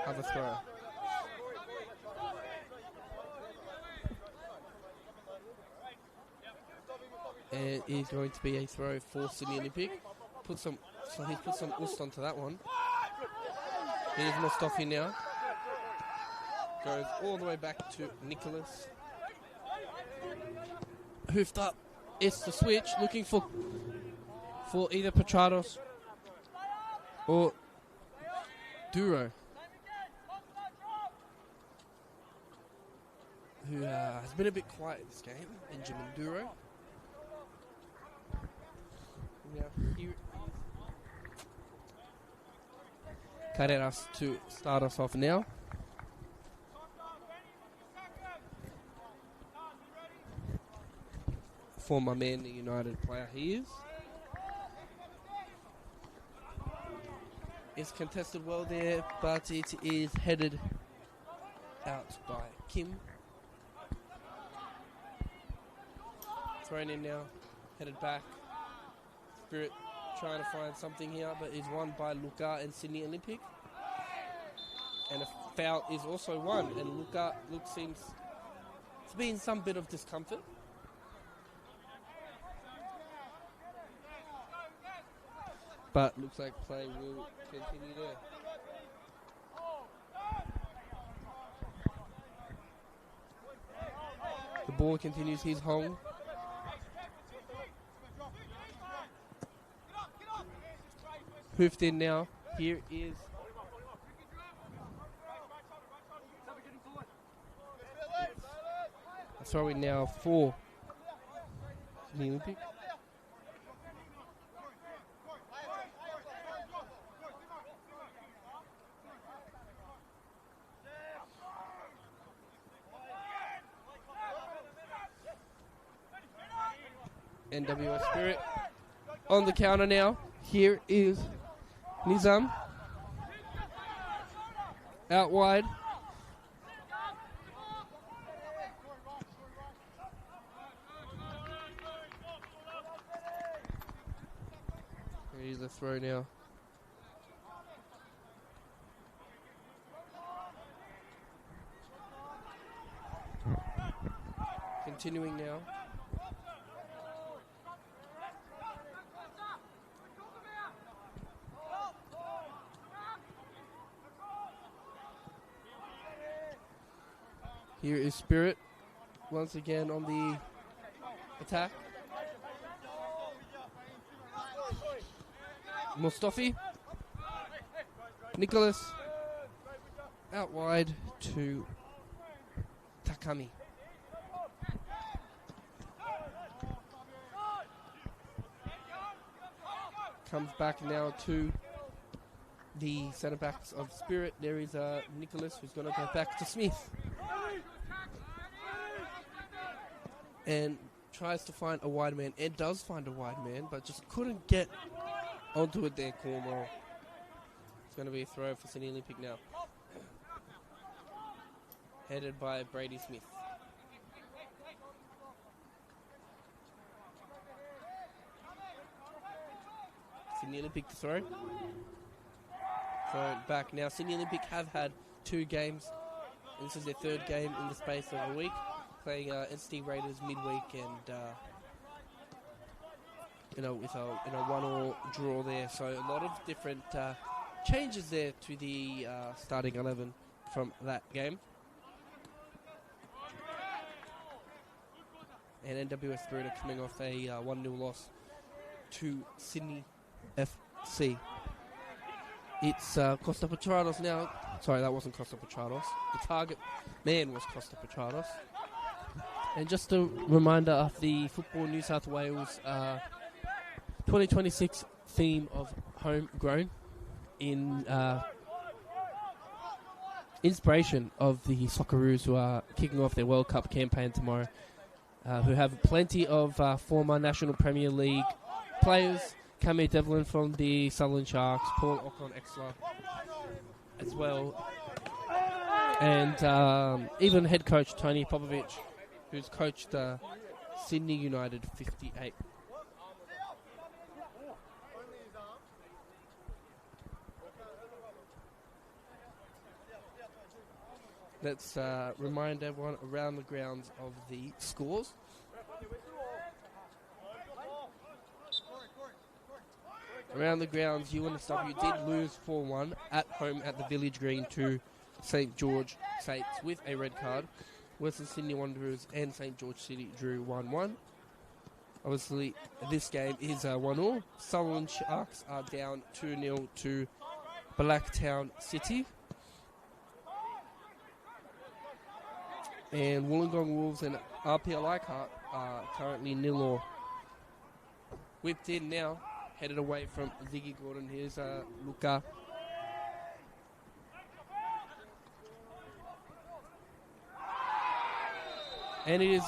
have a throw. And it is going to be a throw for Sydney Olympic. He's put some oost onto that one. Here's Mustafi now. Goes all the way back to Nicholas. Hoofed up. It's the switch. Looking for either Petrados or Duro, who has been a bit quiet in this game. Benjamin Duro. Now here is Carreras to start us off now. Former Man United player he is. It's contested well there, but it is headed out by Kim. Thrown in now, headed back. Spirit trying to find something here, but is won by Luka and Sydney Olympic. And a foul is also won, and Luka seems to be in some bit of discomfort. But looks like play will continue there. The ball continues his home. Hoofed in now. Here is a throw in now for the Olympic. NWS Spirit on the counter now. Here is Nizam. Out wide. Here's the throw now. Continuing now. Here is Spirit once again on the attack. Mustafi. Nicholas. Out wide to Takami. Comes back now to the centre backs of Spirit. There is Nicholas, who's going to go back to Smith. And tries to find a wide man, and does find a wide man, but just couldn't get onto it there, Cornwall. It's going to be a throw for Sydney Olympic now. Headed by Brady Smith. Sydney Olympic to throw. Throw back now. Sydney Olympic have had 2 games, and this is their 3rd game in the space of a week. Playing NSW Raiders midweek and with a 1-1 draw there, so a lot of different changes there to the starting 11 from that game. And NWS Spirit are coming off a 1-0 loss to Sydney see. It's Costa Petrados now. Sorry, that wasn't Costa Petrados. The target man was Costa Petrados. And just a reminder of the Football New South Wales 2026 theme of homegrown in inspiration of the Socceroos who are kicking off their World Cup campaign tomorrow, who have plenty of former National Premier League players. Cammy Devlin from the Sutherland Sharks, Paul Ocon-Exler as well, and even head coach Tony Popovic, who's coached Sydney United 58. Let's remind everyone around the grounds of the scores. Around the grounds, UNSW did lose 4-1 at home at the Village Green to St George Saints with a red card. Western Sydney Wanderers and St George City drew 1-1. Obviously, this game is 1-1. Sutherland Sharks are down 2-0 to Blacktown City. And Wollongong Wolves and RPL Leichhardt are currently 0-0. Whipped in now, headed away from Ziggy Gordon. Here's Luca. And it is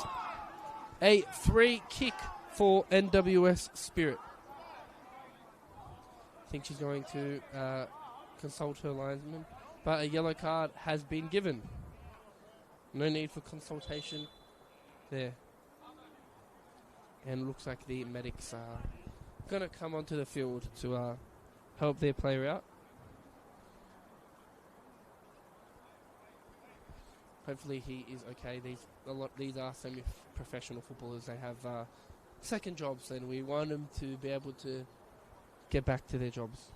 a free kick for NWS Spirit. I think she's going to consult her linesman. But a yellow card has been given. No need for consultation there. And looks like the medics are going to come onto the field to help their player out. Hopefully he is okay. These are semi-professional footballers. They have second jobs, and we want them to be able to get back to their jobs.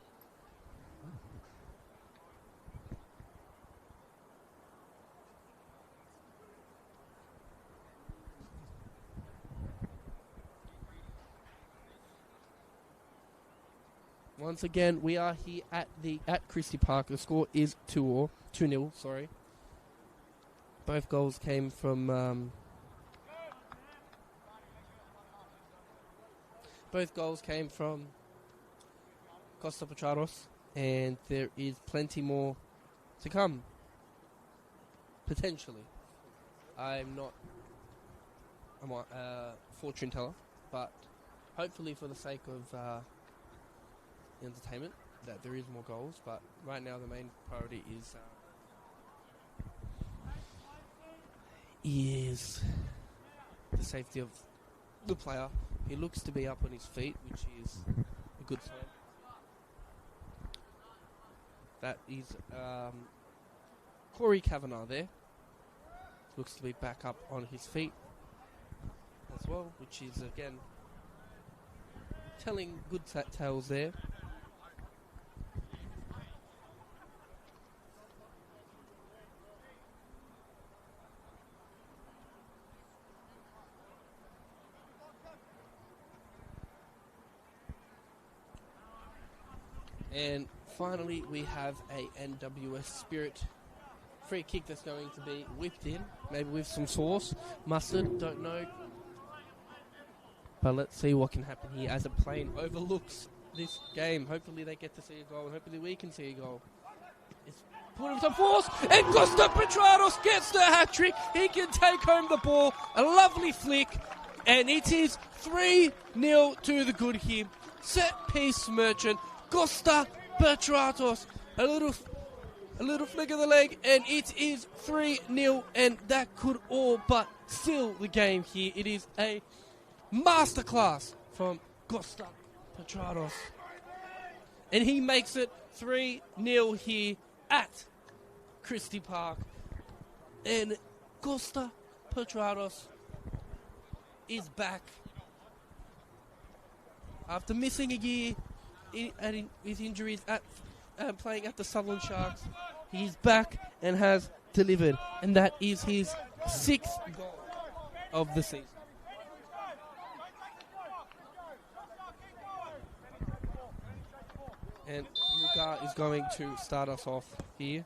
Once again, we are here at Christie Park. The score is 2-0. Sorry. Both goals came from Costa Petrados, and there is plenty more to come. Potentially, I'm not a fortune teller, but hopefully, for the sake of entertainment, that there is more goals. But right now, the main priority is the safety of the player. He looks to be up on his feet, which is a good sign. That is Corey Kavanagh there. Looks to be back up on his feet as well, which is again telling good tales there. And finally, we have a NWS Spirit free kick that's going to be whipped in, maybe with some sauce, mustard, don't know. But let's see what can happen here as a plane overlooks this game. Hopefully they get to see a goal, and hopefully we can see a goal. It's put into force, and Costa Petrados gets the hat-trick. He can take home the ball, a lovely flick, and it is 3-0 to the good here. Set-piece merchant. Costa Petrados, a little flick of the leg, and it is 3-0, and that could all but seal the game here. It is a masterclass from Costa Petrados, and he makes it 3-0 here at Christie Park, and Costa Petrados is back after missing a year with injuries at playing at the Sutherland Sharks. He's back and has delivered, and that is his 6th goal of the season. And Luka is going to start us off here.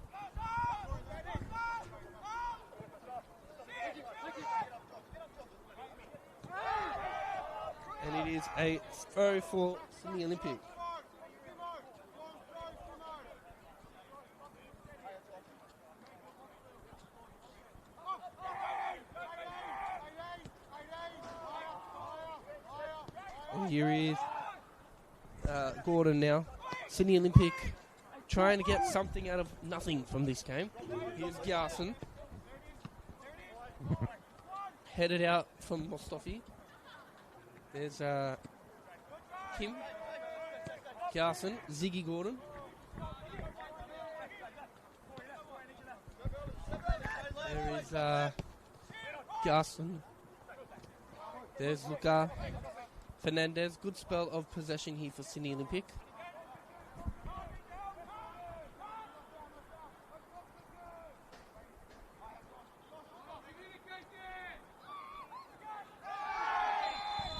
And it is a throw for Sydney Olympic. And here is Gordon now. Sydney Olympic trying to get something out of nothing from this game. Here's Garson. Headed out from Mostofi. There's Kim. Garson. Ziggy Gordon. There is Garson. There's Luka. Fernandez. Good spell of possession here for Sydney Olympic.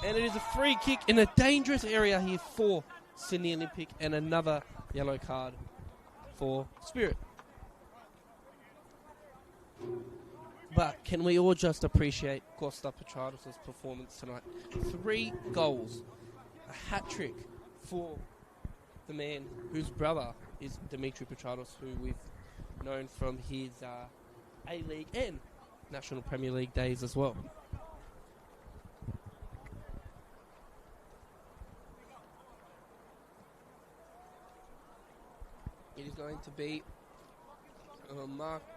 And it is a free kick in a dangerous area here for Sydney Olympic, and another yellow card for Spirit. But can we all just appreciate Costa Petrados' performance tonight? 3 goals, a hat-trick for the man whose brother is Dimitri Petrados, who we've known from his A-League and National Premier League days as well. It is going to be Marcus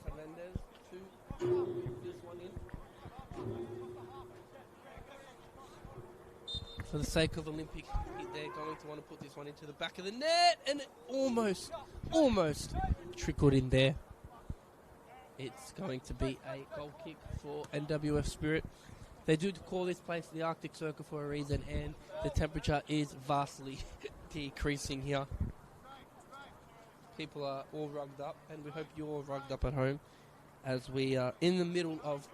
Fernandez to put this one in. For the sake of Olympic, they're going to want to put this one into the back of the net, and it almost trickled in there. It's going to be a goal kick for NWS Spirit. They do call this place the Arctic Circle for a reason, and the temperature is vastly decreasing here. People are all rugged up, and we hope you're all rugged up at home as we are in the middle of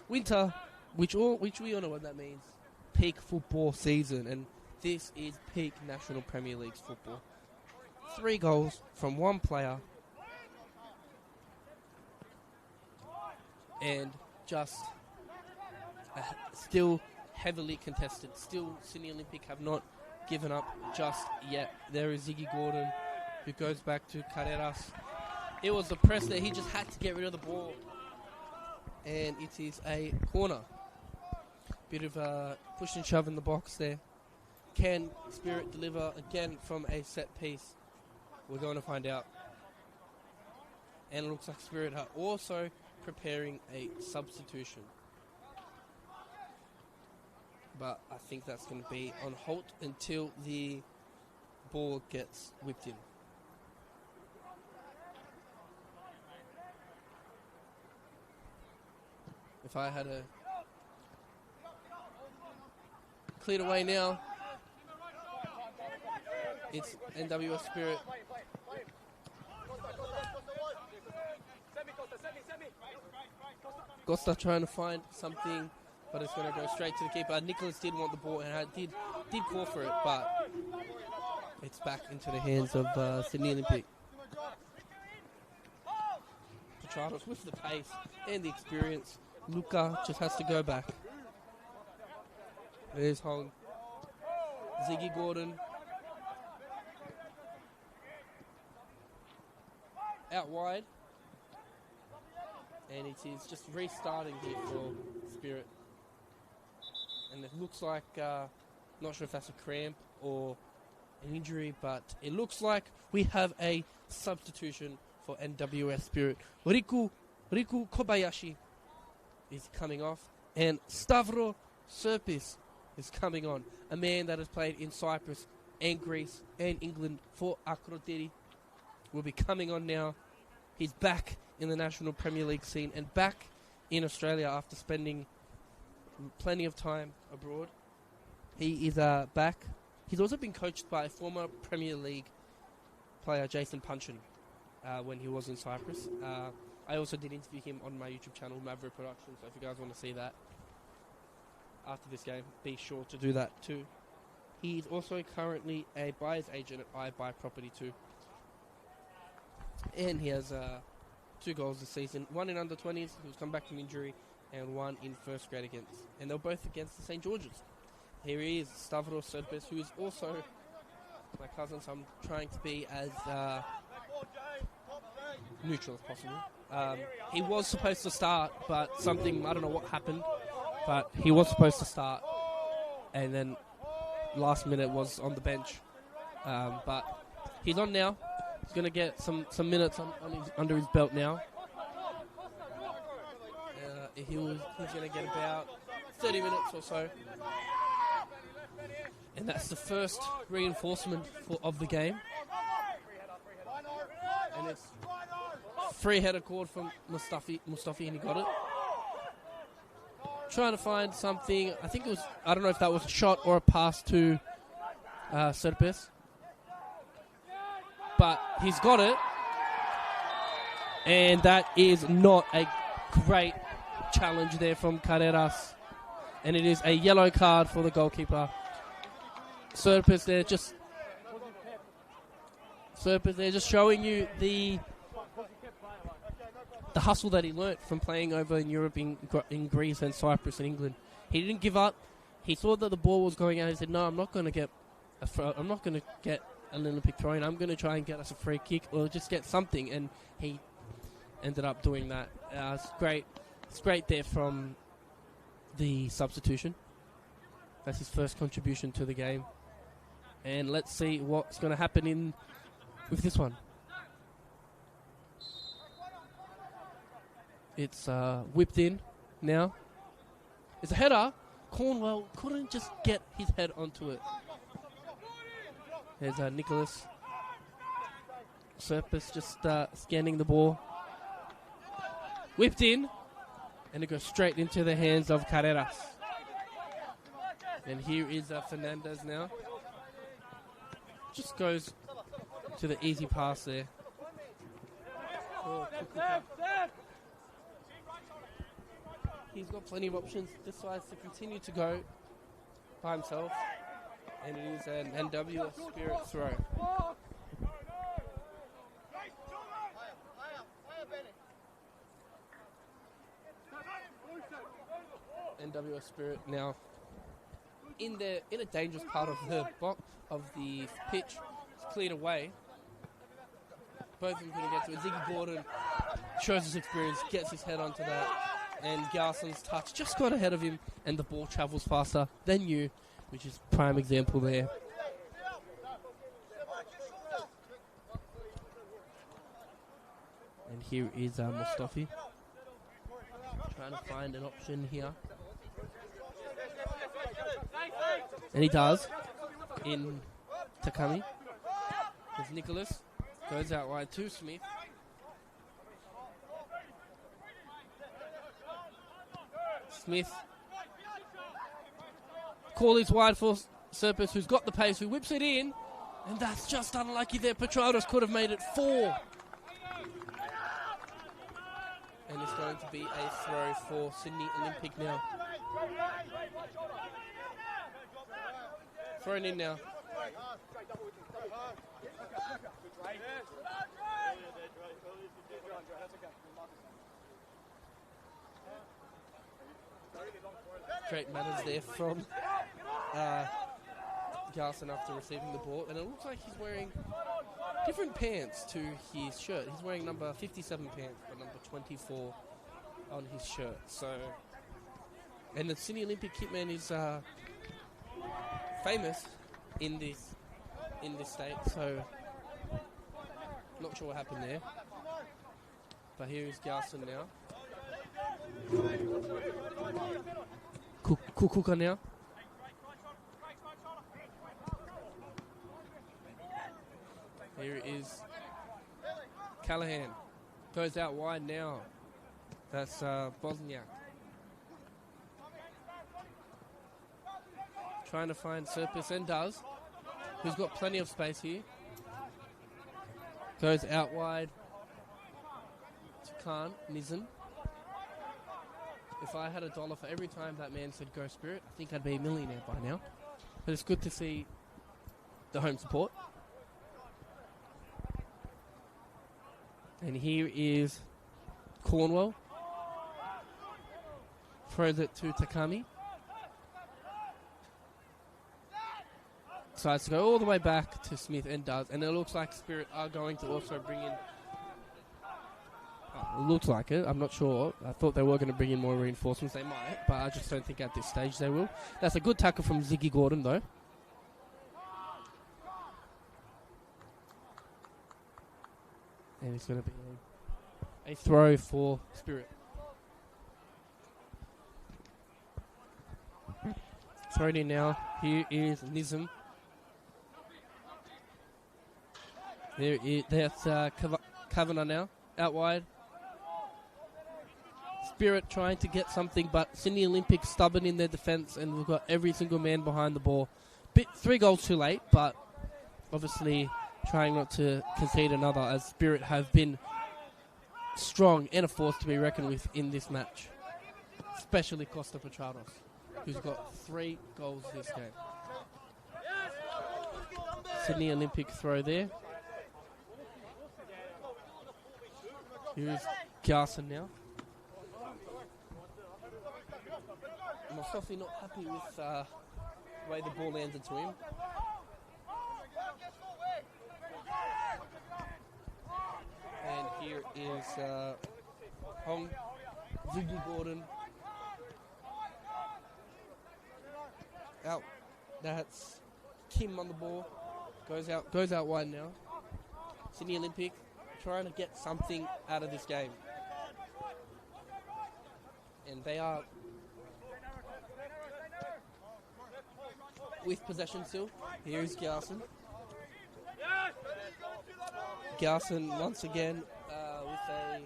winter, which we all know what that means. Peak football season, and this is peak National Premier League football. 3 goals from one player, and just still heavily contested. Still, Sydney Olympic have not given up just yet. There is Ziggy Gordon, who goes back to Carreras. It was the press there. He just had to get rid of the ball. And it is a corner. Bit of a push and shove in the box there. Can Spirit deliver again from a set piece? We're going to find out. And it looks like Spirit are also preparing a substitution. But I think that's going to be on halt until the ball gets whipped in. If I had a cleared away now, it's NWS Spirit. Costa trying to find something, but it's going to go straight to the keeper. Nicholas did want the ball and did call for it, but it's back into the hands of Sydney Olympic. Petrados with the pace and the experience. Luka just has to go back. There's Hong. Ziggy Gordon. Out wide. And it is just restarting here for Spirit. And it looks like, not sure if that's a cramp or an injury, but it looks like we have a substitution for NWS Spirit. Riku Kobayashi is coming off, and Stavro Serpis is coming on, a man that has played in Cyprus and Greece and England for Akrotiri. Will be coming on now. He's back in the National Premier League scene and back in Australia after spending plenty of time abroad. He is back. He's also been coached by former Premier League player Jason Punchin when he was in Cyprus. I also did interview him on my YouTube channel, Maverick Productions, so if you guys want to see that after this game, be sure to do that too. He's also currently a buyer's agent at I Buy Property too. And he has 2 goals this season. 1 in under-20s, who's come back from injury, and 1 in first grade against. And they're both against the St. George's. Here he is, Stavros Serpis, who is also my cousin, so I'm trying to be as neutral as possible. He was supposed to start, but something, I don't know what happened, but he was supposed to start, and then last minute was on the bench. But he's on now. He's going to get some minutes under his belt now. He's going to get about 30 minutes or so. And that's the first reinforcement of the game. And it's free-header called from Mustafi, and he got it. Trying to find something. I think it was, I don't know if that was a shot or a pass to Serpis. But he's got it. And that is not a great challenge there from Carreras. And it is a yellow card for the goalkeeper. Serpis there just showing you the hustle that he learnt from playing over in Europe, in Greece and Cyprus and England. He didn't give up. He saw that the ball was going out. He said, "No, I'm not going to get an Olympic throw-in. I'm going to try and get us a free kick or just get something." And he ended up doing that. It's great. It's great there from the substitution. That's his first contribution to the game. And let's see what's going to happen with this one. It's whipped in now. It's a header. Cornwell couldn't just get his head onto it. There's Nicholas. Serpis just scanning the ball. Whipped in. And it goes straight into the hands of Carreras. And here is Fernandez now. Just goes to the easy pass there. He's got plenty of options. Decides to continue to go by himself. And it is an NWS Spirit throw. NWS Spirit now in a dangerous part of the pitch. It's cleared away. Both of them going to get to it. Ziggy Gordon shows his experience, gets his head onto that, and Garson's touch just got ahead of him, and the ball travels faster than you, which is prime example there. And here is Mustafi trying to find an option here. And he does in Takami. There's Nicholas. Goes out wide to Smith. Smith. Call is wide for Serpis, who's got the pace, who whips it in. And that's just unlucky there. Petrados could have made it 4. And it's going to be a throw for Sydney Olympic now. Thrown in now. Great manners there from Garson after receiving the ball. And it looks like he's wearing different pants to his shirt. He's wearing number 57 pants, but number 24 on his shirt. So, and the Sydney Olympic kitman is famous in this state. So, not sure what happened there. But here is Garson now. Kukuka now. Here is Callahan. Goes out wide now. That's Bosniak. Trying to find Serpis, and does. Who's got plenty of space here. Goes out wide to Khan Nizam. If I had $1 for every time that man said go Spirit, I think I'd be a millionaire by now. But it's good to see the home support. And here is Cornwell. Throws it to Takami. Decides to go all the way back to Smith and does. And it looks like Spirit are going to also bring in... It looks like it. I'm not sure. I thought they were going to bring in more reinforcements. They might, but I just don't think at this stage they will. That's a good tackle from Ziggy Gordon, though. And it's going to be a throw for Spirit. Thrown in now. Here is Nizam. That's Kavanagh now. Out wide. Spirit trying to get something, but Sydney Olympic stubborn in their defence, and we've got every single man behind the ball. 3 goals too late, but obviously trying not to concede another, as Spirit have been strong and a force to be reckoned with in this match. Especially Costa Petrados, who's got 3 goals this game. Sydney Olympic throw there. Here's Garson now. Mostofi not happy with the way the ball landed to him. And here is Hong, Ziggy Gordon. Out. That's Kim on the ball. Goes out wide now. Sydney Olympic trying to get something out of this game. And they are with possession still. Here's Garson. Garson once again with a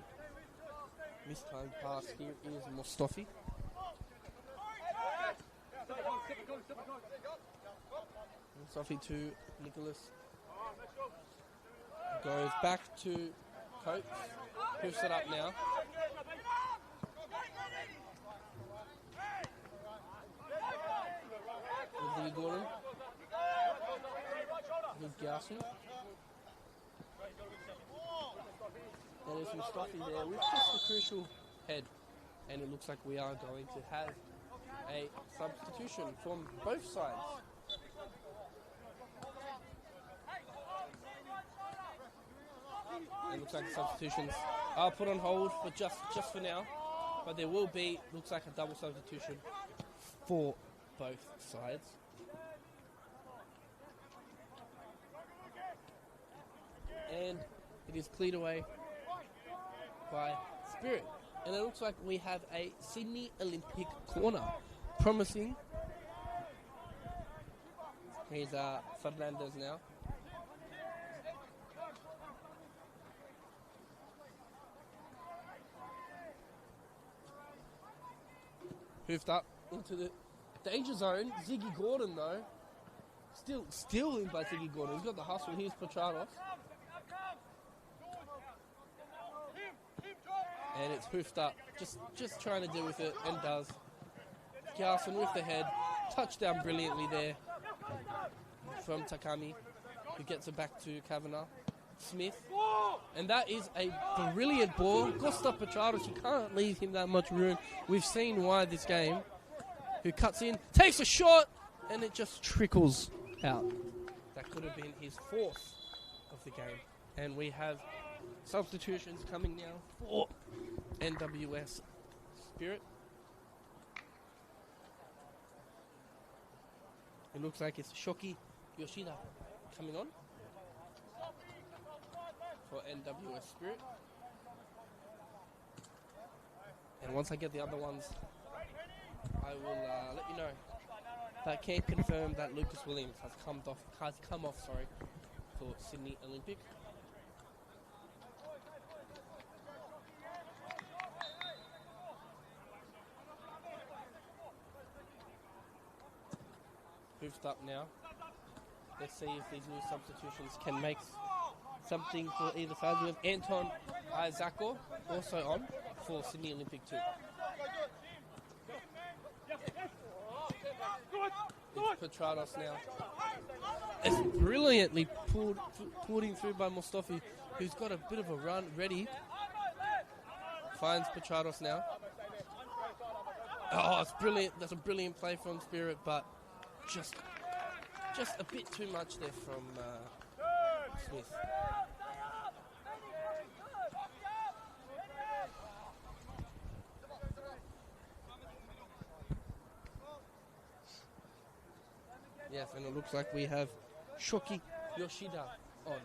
mistimed pass. Here is Mostofi. Mostofi to Nicholas. Goes back to Coates. Puts it up now. With Gordon. With Garson. There is Mustafi there with just a crucial head. And it looks like we are going to have a substitution from both sides. It looks like the substitutions are put on hold for just for now. But there will be, looks like a double substitution for both sides. And it is cleared away by Spirit. And it looks like we have a Sydney Olympic corner. Promising. Here's Fernandez now. Hoofed up into the danger zone. Ziggy Gordon, though. Still in by Ziggy Gordon. He's got the hustle. Here's Petrados. And it's hoofed up. Just trying to deal with it, and does. Garson with the head. Touchdown brilliantly there from Takami, who gets it back to Kavanagh. Smith. And that is a brilliant ball. Costa Petrados, you can't leave him that much room. We've seen why this game. Who cuts in, takes a shot, and it just trickles out. That could have been his 4th of the game. And we have substitutions coming now for NWS Spirit. It looks like it's Shoki Yoshida coming on for NWS Spirit. And once I get the other ones, I will let you know. But I can confirm that Lucas Williams has come off for Sydney Olympic. Hoofed up now. Let's see if these new substitutions can make something for either side. We have Anton Isako also on for Sydney Olympic too. It's Petrados now. It's brilliantly pulled in through by Mustafi, who's got a bit of a run ready. Finds Petrados now. Oh, it's brilliant. That's a brilliant play from Spirit, but just a bit too much there from Smith. Yes, and it looks like we have Shoki Yoshida on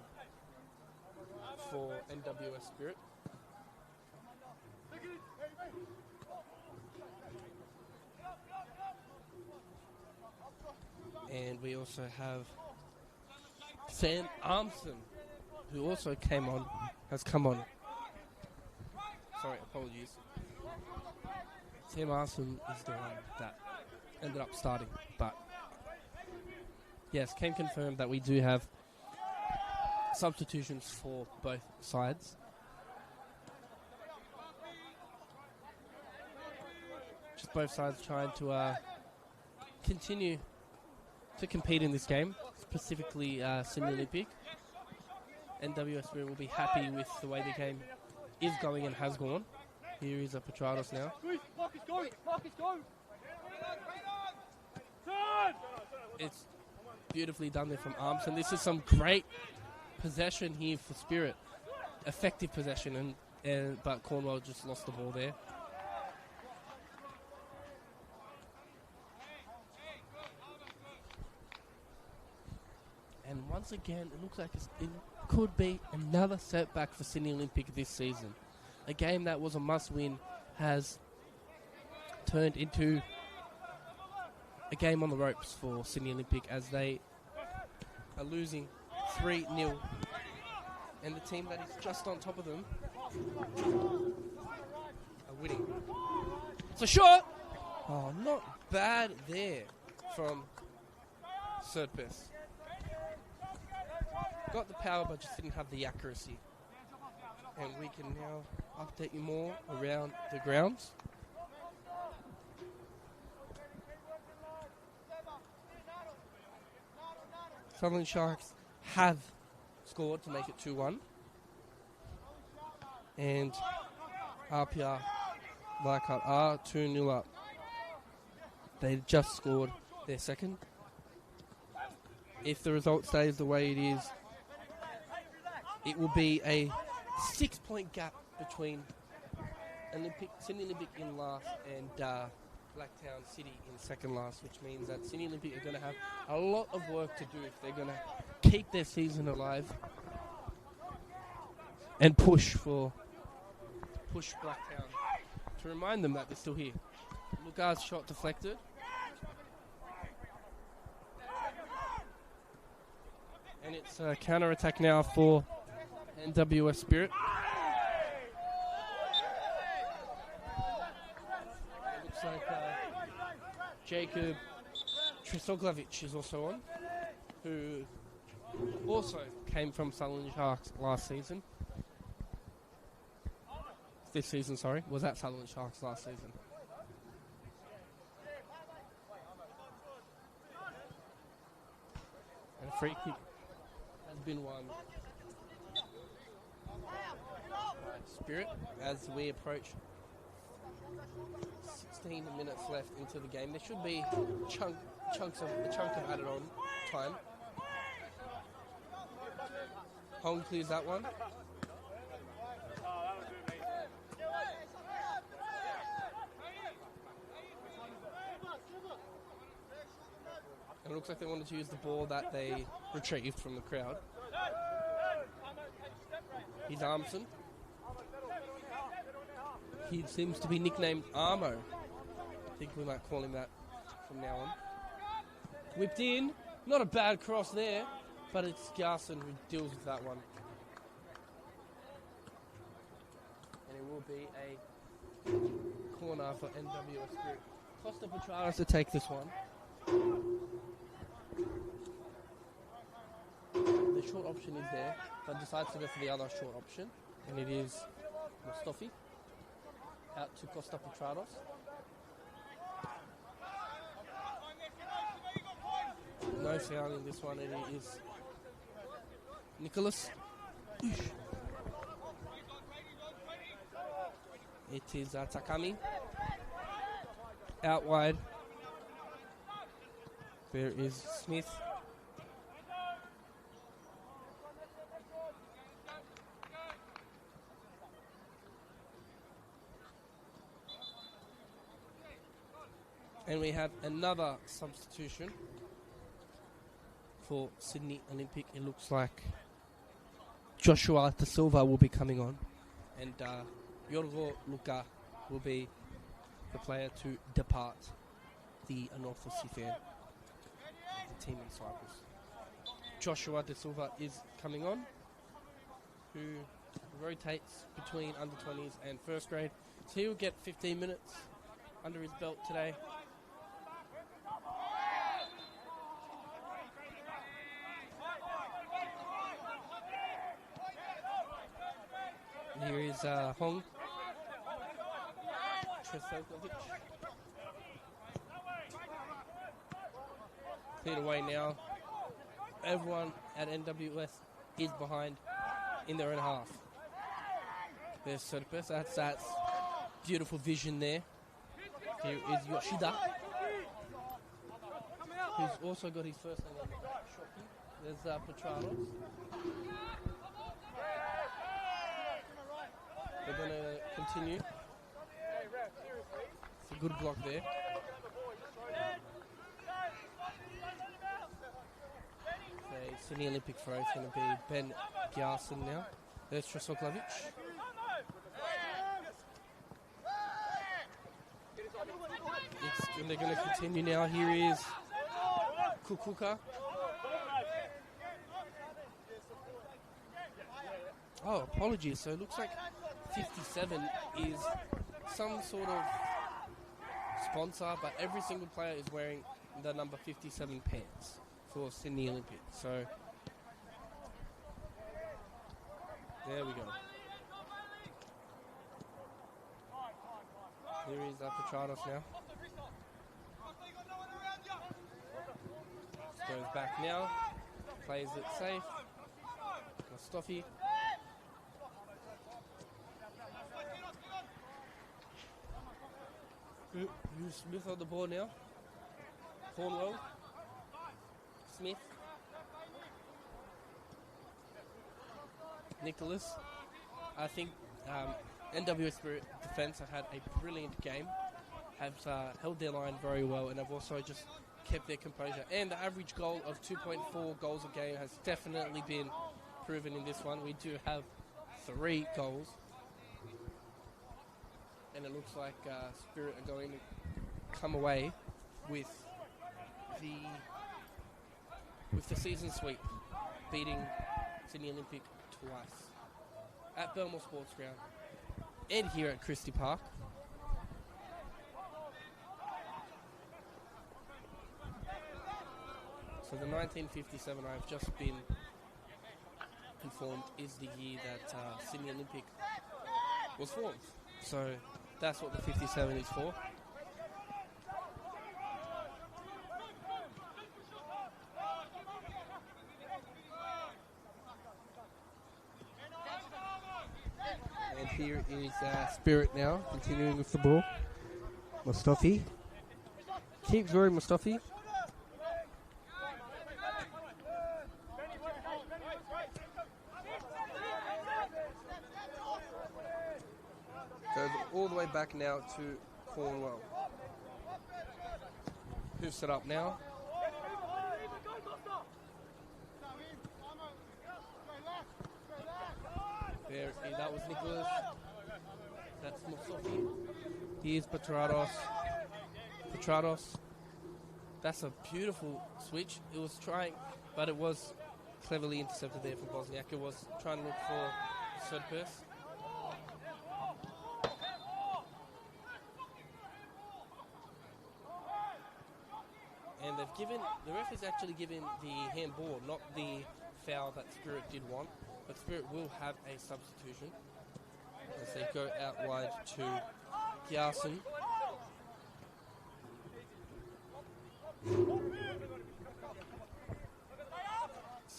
for NWS Spirit. And we also have Sam Armson, who also has come on. Sorry, apologies. Sam Armson is the one that ended up starting, but yes, can confirm that we do have substitutions for both sides. Just both sides trying to continue to compete in this game, specifically Sydney Olympic. NWS will be happy with the way the game is going and has gone. Here is a Petrados now. It's beautifully done there from Armson. This is some great possession here for Spirit. Effective possession, but Cornwall just lost the ball there. And once again, it looks like it could be another setback for Sydney Olympic this season. A game that was a must-win has turned into a game on the ropes for Sydney Olympic as they are losing 3-0. And the team that is just on top of them are winning. It's a shot! Oh, not bad there from Serpes. Got the power but just didn't have the accuracy. And we can now update you more around the grounds. Sutherland Sharks have scored to make it 2-1. And RPR Leichhardt are 2-0 up. They just scored their second. If the result stays the way it is, it will be a 6-point gap between Sydney Olympic in last and Blacktown City in second last, which means that Sydney Olympic are going to have a lot of work to do if they're going to keep their season alive and push Blacktown to remind them that they're still here. Lugar's shot deflected. And it's a counter-attack now for NWS Spirit. It looks like Jacob Trisoglavich is also on, who also came from Sutherland Sharks last season. This season, sorry. Was at Sutherland Sharks last season. And a free kick has been won by Spirit as we approach 16 minutes left into the game. There should be a chunk of added on time. Hong clears that one. And it looks like they wanted to use the ball that they retrieved from the crowd. He's Armson. He seems to be nicknamed Armo. I think we might call him that from now on. Whipped in. Not a bad cross there, but it's Garson who deals with that one. And it will be a corner for NWS Spirit. Costa Petrados to take this one. The short option is there, but decides to go for the other short option, and it is Mustafi out to Costa Petrados. no foul in this one. It is Nicholas. It is Takami. Out wide. There is Smith. And we have another substitution for Sydney Olympic. It looks like Joshua Da Silva will be coming on. And Yorgo Luka will be the player to depart the Anorthosis fan, the team in Cyprus. Joshua Da Silva is coming on, who rotates between under 20s and first grade. So he'll get 15 minutes under his belt today. Here is Hong Tresokovic. Cleared away now. Everyone at NWS is behind in their own half. There's Serpus. That's beautiful vision there. Here is Yoshida, who's also got his first name on the back. There's Petranos. They're going to continue. It's a good block there. Okay, Sydney Olympic throw is going to be Ben Gjarson now. There's Tresokovic. They're going to continue now. Here is Kukuka. Oh, apologies. So it looks like 57 is some sort of sponsor, but every single player is wearing the number 57 pants for Sydney Olympic. So there we go. Here is Petranos now. Goes back now. Plays it safe. Mustafi. Who's Smith on the ball now? Cornwell. Smith. Nicholas. I think NWS Spirit Defence have had a brilliant game. Have held their line very well, and have also just kept their composure. And the average goal of 2.4 goals a game has definitely been proven in this one. We do have 3 goals. And it looks like Spirit are going to come away with the season sweep, beating Sydney Olympic twice at Belmore Sports Ground and here at Christie Park. So the 1957 I've just been informed is the year that Sydney Olympic was formed. So that's what the 57 is for. And here is Spirit now, continuing with the ball. Mustafi. Keeps going, Mustafi. Goes all the way back now to Cornwell. Who's set up now? There, that was Nicholas. That's Mustafi. Here's Petranos. That's a beautiful switch. It was trying, but it was cleverly intercepted there for Bosniak. It was trying to look for Serpus. And they've given, the ref has actually given the handball, not the foul that Spirit did want. But Spirit will have a substitution as they go out wide to Gjarson.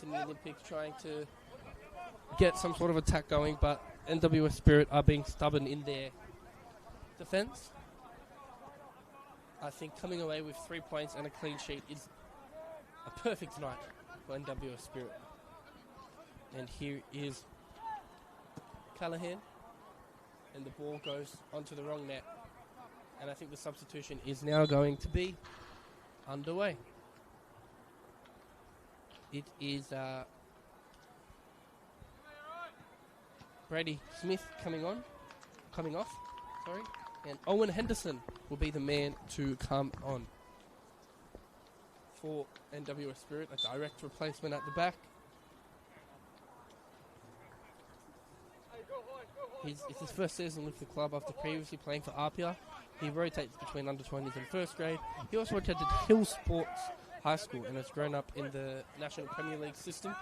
Sydney Olympics trying to get some sort of attack going, but NWS Spirit are being stubborn in their defence. I think coming away with 3 points and a clean sheet is a perfect night for NWS Spirit. And here is Callahan, and the ball goes onto the wrong net. And I think the substitution is now going to be underway. It is Brady Smith coming off, and Owen Henderson will be the man to come on for NWS Spirit, a direct replacement at the back. It's his first season with the club after previously playing for Apia. He rotates between under-20s and first grade. He also attended Hill Sports High School and has grown up in the National Premier League system,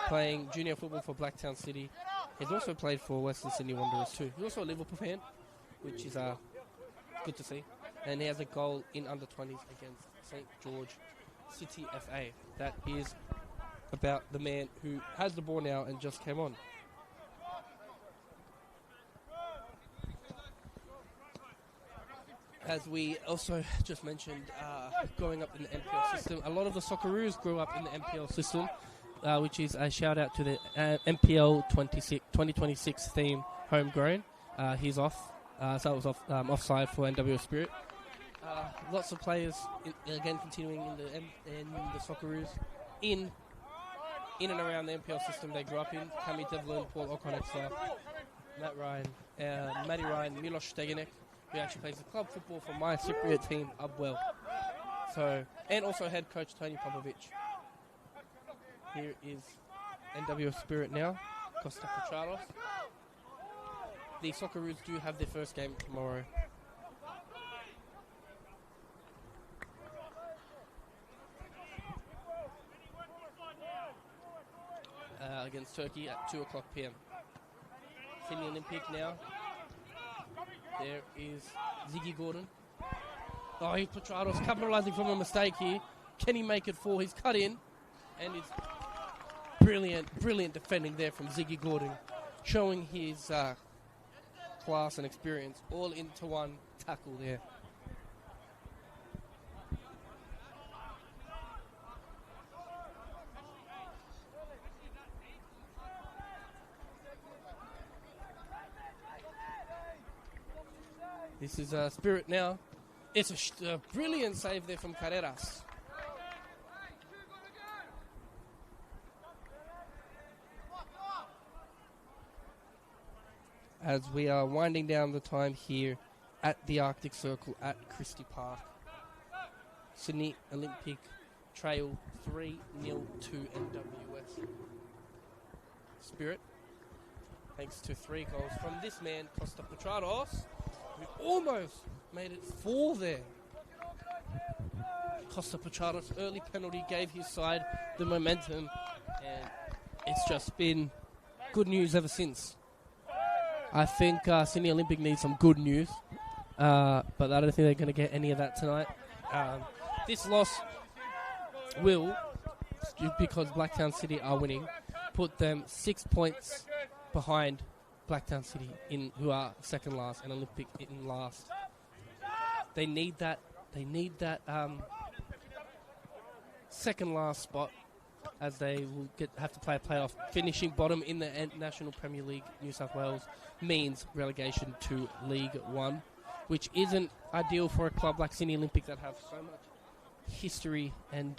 playing junior football for Blacktown City. He's also played for Western Sydney Wanderers too. He's also a Liverpool fan, which is good to see. And he has a goal in under-20s against St. George City FA. That is about the man who has the ball now and just came on. As we also just mentioned, growing up in the NPL system, a lot of the Socceroos grew up in the NPL system, which is a shout out to the NPL 2026 theme homegrown. He's off, so it was offside for NWS Spirit. Lots of players, again continuing in the Socceroos, in and around the NPL system they grew up in. Cami Devlin, Paul O'Connor, Matt Ryan, Matty Ryan, Milos Steganek, who actually plays the club football for my Cypriot team, Upwell. So, and also head coach Tony Popovic. Here is NWS Spirit now, Costa Petralos. The Socceroos do have their first game tomorrow. Against Turkey at 2 o'clock p.m. Sydney Olympic now. There is Ziggy Gordon. Oh, he's Petrados capitalising from a mistake here. Can he make it 4? He's cut in. And it's brilliant defending there from Ziggy Gordon. Showing his class and experience all into one tackle there. This is Spirit now. It's a brilliant save there from Carreras. As we are winding down the time here at the Arctic Circle at Christie Park. Sydney Olympic trail 3-0 to NWS. Spirit, thanks to 3 goals from this man, Costa Petrados. We almost made it 4 there. Costa Petrados' early penalty gave his side the momentum, and it's just been good news ever since. I think Sydney Olympic needs some good news, but I don't think they're going to get any of that tonight. This loss will, because Blacktown City are winning, put them 6 points behind Blacktown City, who are second last, and Olympic in last. They need that. They need that second last spot, as they will have to play a playoff. Finishing bottom in the National Premier League, New South Wales, means relegation to League One, which isn't ideal for a club like Sydney Olympic that have so much history and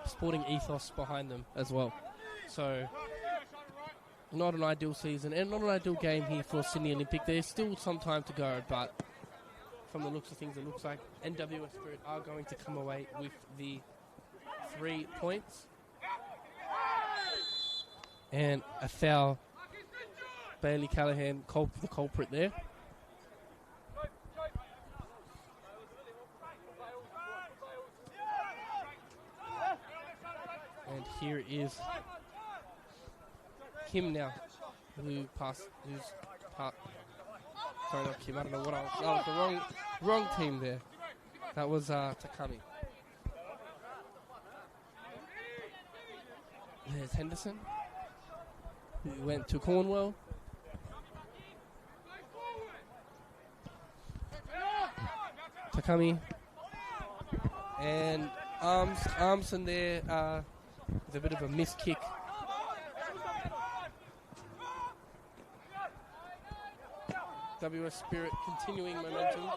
sporting ethos behind them as well. So, not an ideal season and not an ideal game here for Sydney Olympic. There's still some time to go, but from the looks of things, it looks like NWS Spirit are going to come away with the 3 points. And a foul. Bailey Callahan, the culprit there. And here is Kim now, sorry, not Kim, I don't know what else. Oh, the wrong team there. That was Takami. There's Henderson, who went to Cornwall. Takami. And Armson there with a bit of a missed kick. WS Spirit continuing momentum.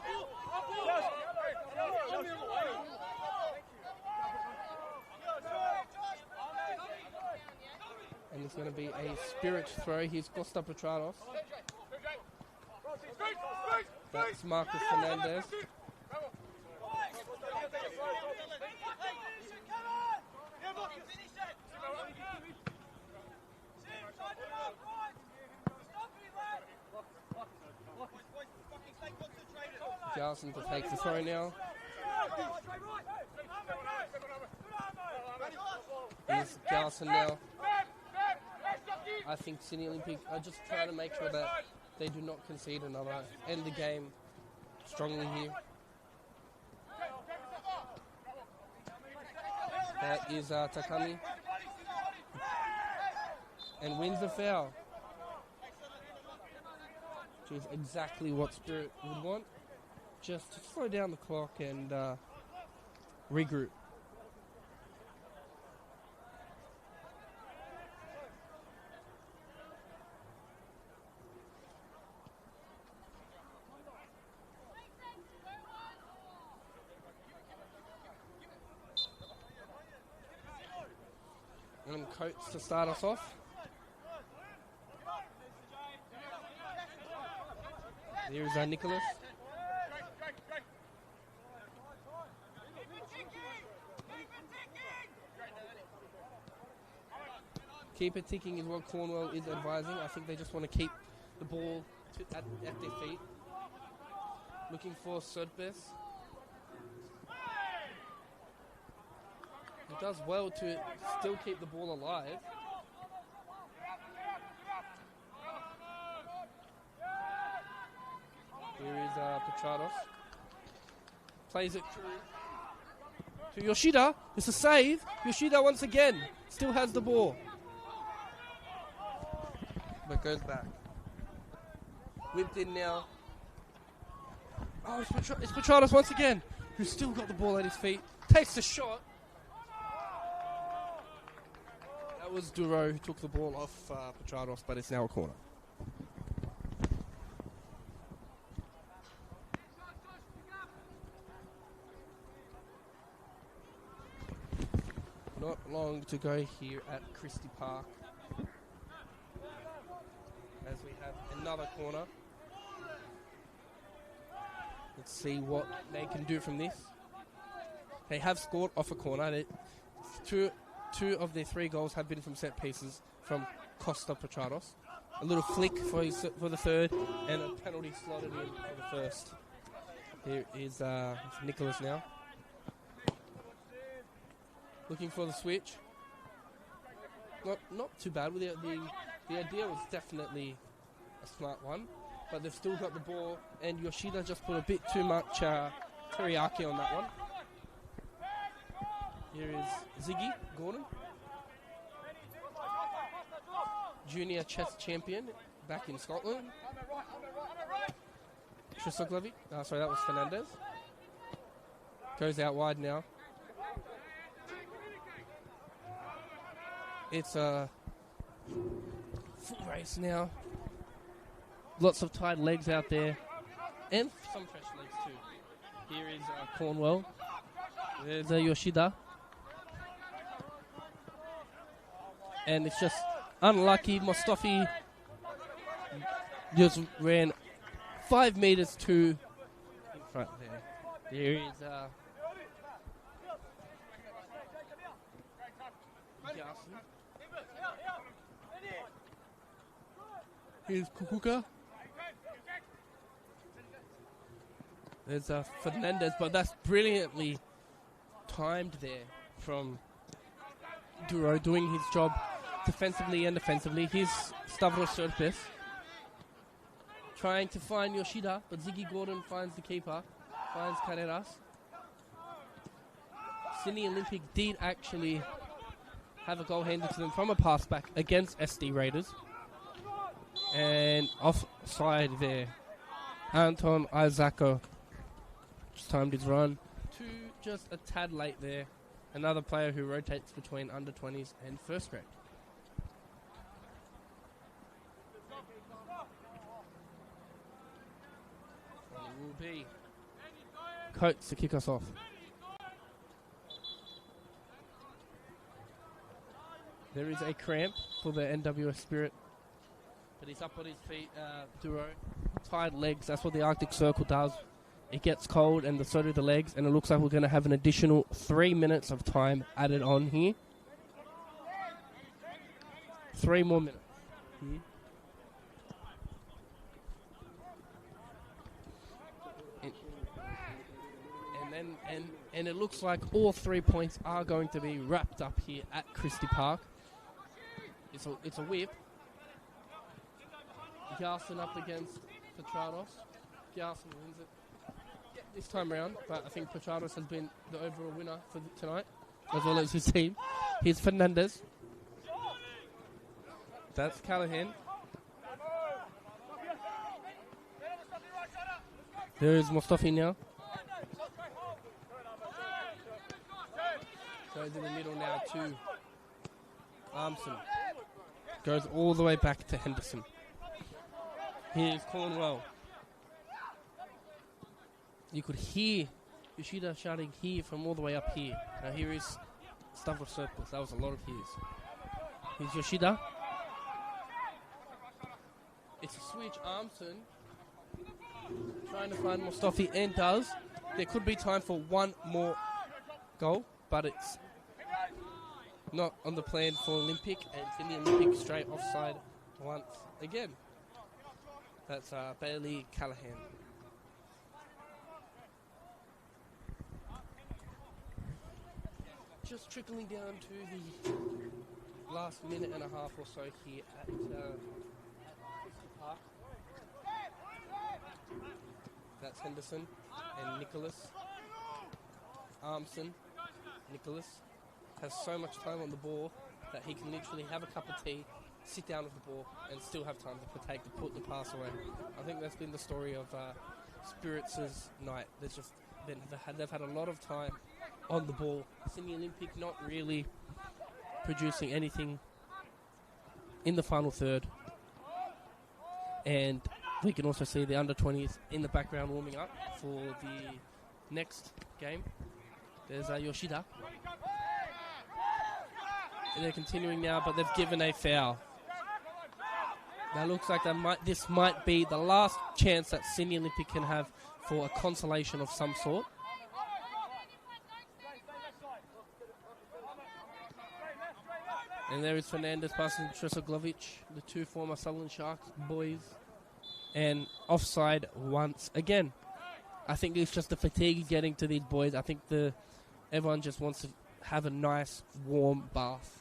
And it's going to be a Spirit throw. Here's Costa Petrados. That's Marcus Fernandez. Garson to take the throw now. Here's Garson now. I think Sydney Olympic are just trying to make sure that they do not concede another. End the game strongly here. That is Takami. And wins the foul. Which is exactly what Spirit would want. Just to slow down the clock and regroup. And Coates to start us off. There's Nicholas. Keep it ticking is what Cornwall is advising. I think they just want to keep the ball at their feet. Looking for Sudbes. He does well to still keep the ball alive. Here is Petrados. Plays it through to Yoshida. It's a save. Yoshida once again still has the ball. But goes back. Whipped in now. Oh, it's Petrados once again, who's still got the ball at his feet. Takes the shot. That was Duro who took the ball off Petrados, but it's now a corner. Not long to go here at Christie Park. As we have another corner. Let's see what they can do from this. They have scored off a corner. Two of their 3 goals have been from set pieces from Costa Petrados. A little flick for the third, and a penalty slotted in for the first. Here is Nicholas now. Looking for the switch. Not too bad. The idea was definitely a smart one, but they've still got the ball, and Yoshida just put a bit too much teriyaki on that one. Here is Ziggy Gordon, junior chess champion back in Scotland. Trisoglevi, sorry, that was Fernandez. Goes out wide now. It's a full race now. Lots of tight legs out there. And some fresh legs too. Here is Cornwall. There's Yoshida. And it's just unlucky. Mustafi just ran 5 meters too in front there. There is Garson. Here's Kukuka. There's Fernandez, but that's brilliantly timed there from Duro doing his job defensively and offensively. Here's Stavros Sudbes trying to find Yoshida, but Ziggy Gordon finds the keeper, finds Carreras. Sydney Olympic did actually have a goal handed to them from a pass back against SD Raiders. And offside there. Anton Isako just timed his run to just a tad late there. Another player who rotates between under 20s and first grade. And it will be Coates to kick us off. There is a cramp for the NWS Spirit, but he's up on his feet, Duro. Tired legs, that's what the Arctic Circle does. It gets cold and so do the legs, and it looks like we're going to have an additional 3 minutes of time added on here. 3 more minutes here. And it looks like all 3 points are going to be wrapped up here at Christie Park. It's a whip. Garson up against Petrados. Garson wins it this time round, but I think Petrados has been the overall winner for tonight, as well as his team. Here's Fernandez. That's Callahan. There is Mustafi now. Goes in the middle now to Armson. Goes all the way back to Henderson. Here's Cornwell. You could hear Yoshida shouting here from all the way up here. Now here is Stavros Surplus. That was a lot of his. Here's Yoshida. It's a switch. Armson trying to find Mustafi and does. There could be time for one more goal, but it's not on the plan for Olympic, and it's in the Olympic straight offside once again. That's Bailey Callahan. Just trickling down to the last minute and a half or so here at Park. That's Henderson and Nicholas. Armson. Nicholas has so much time on the ball that he can literally have a cup of tea, sit down with the ball, and still have time to put the pass away. I think that's been the story of Spirits' night. They've had a lot of time on the ball. Sydney Olympic not really producing anything in the final third. And we can also see the under-20s in the background warming up for the next game. There's Yoshida. And they're continuing now, but they've given a foul. Now looks like this might be the last chance that Sydney Olympic can have for a consolation of some sort. And there is Fernandez passing Tresoglovic, the two former Sutherland Sharks boys. And offside once again. I think it's just the fatigue getting to these boys. I think everyone just wants to have a nice warm bath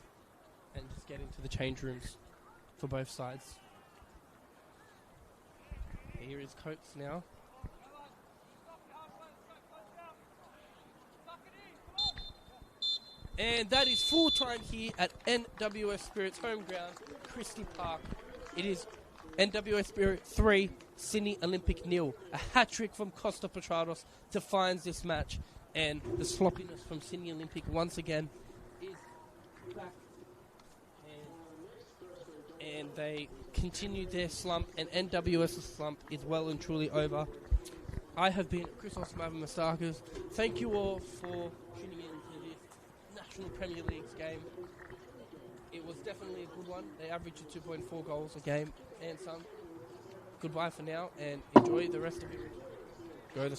and just get into the change rooms for both sides. Here is Coates now. And that is full time here at NWS Spirit's home ground, Christie Park. It is NWS Spirit 3, Sydney Olympic 0. A hat-trick from Costa Petrados defines this match. And the sloppiness from Sydney Olympic once again is back. And they continue their slump, and NWS's slump is well and truly over. I have been Chris Osmava-Mastakis. Thank you all for tuning in to this National Premier League's game. It was definitely a good one. They averaged 2.4 goals a game and some. Goodbye for now, and enjoy the rest of your week. Go to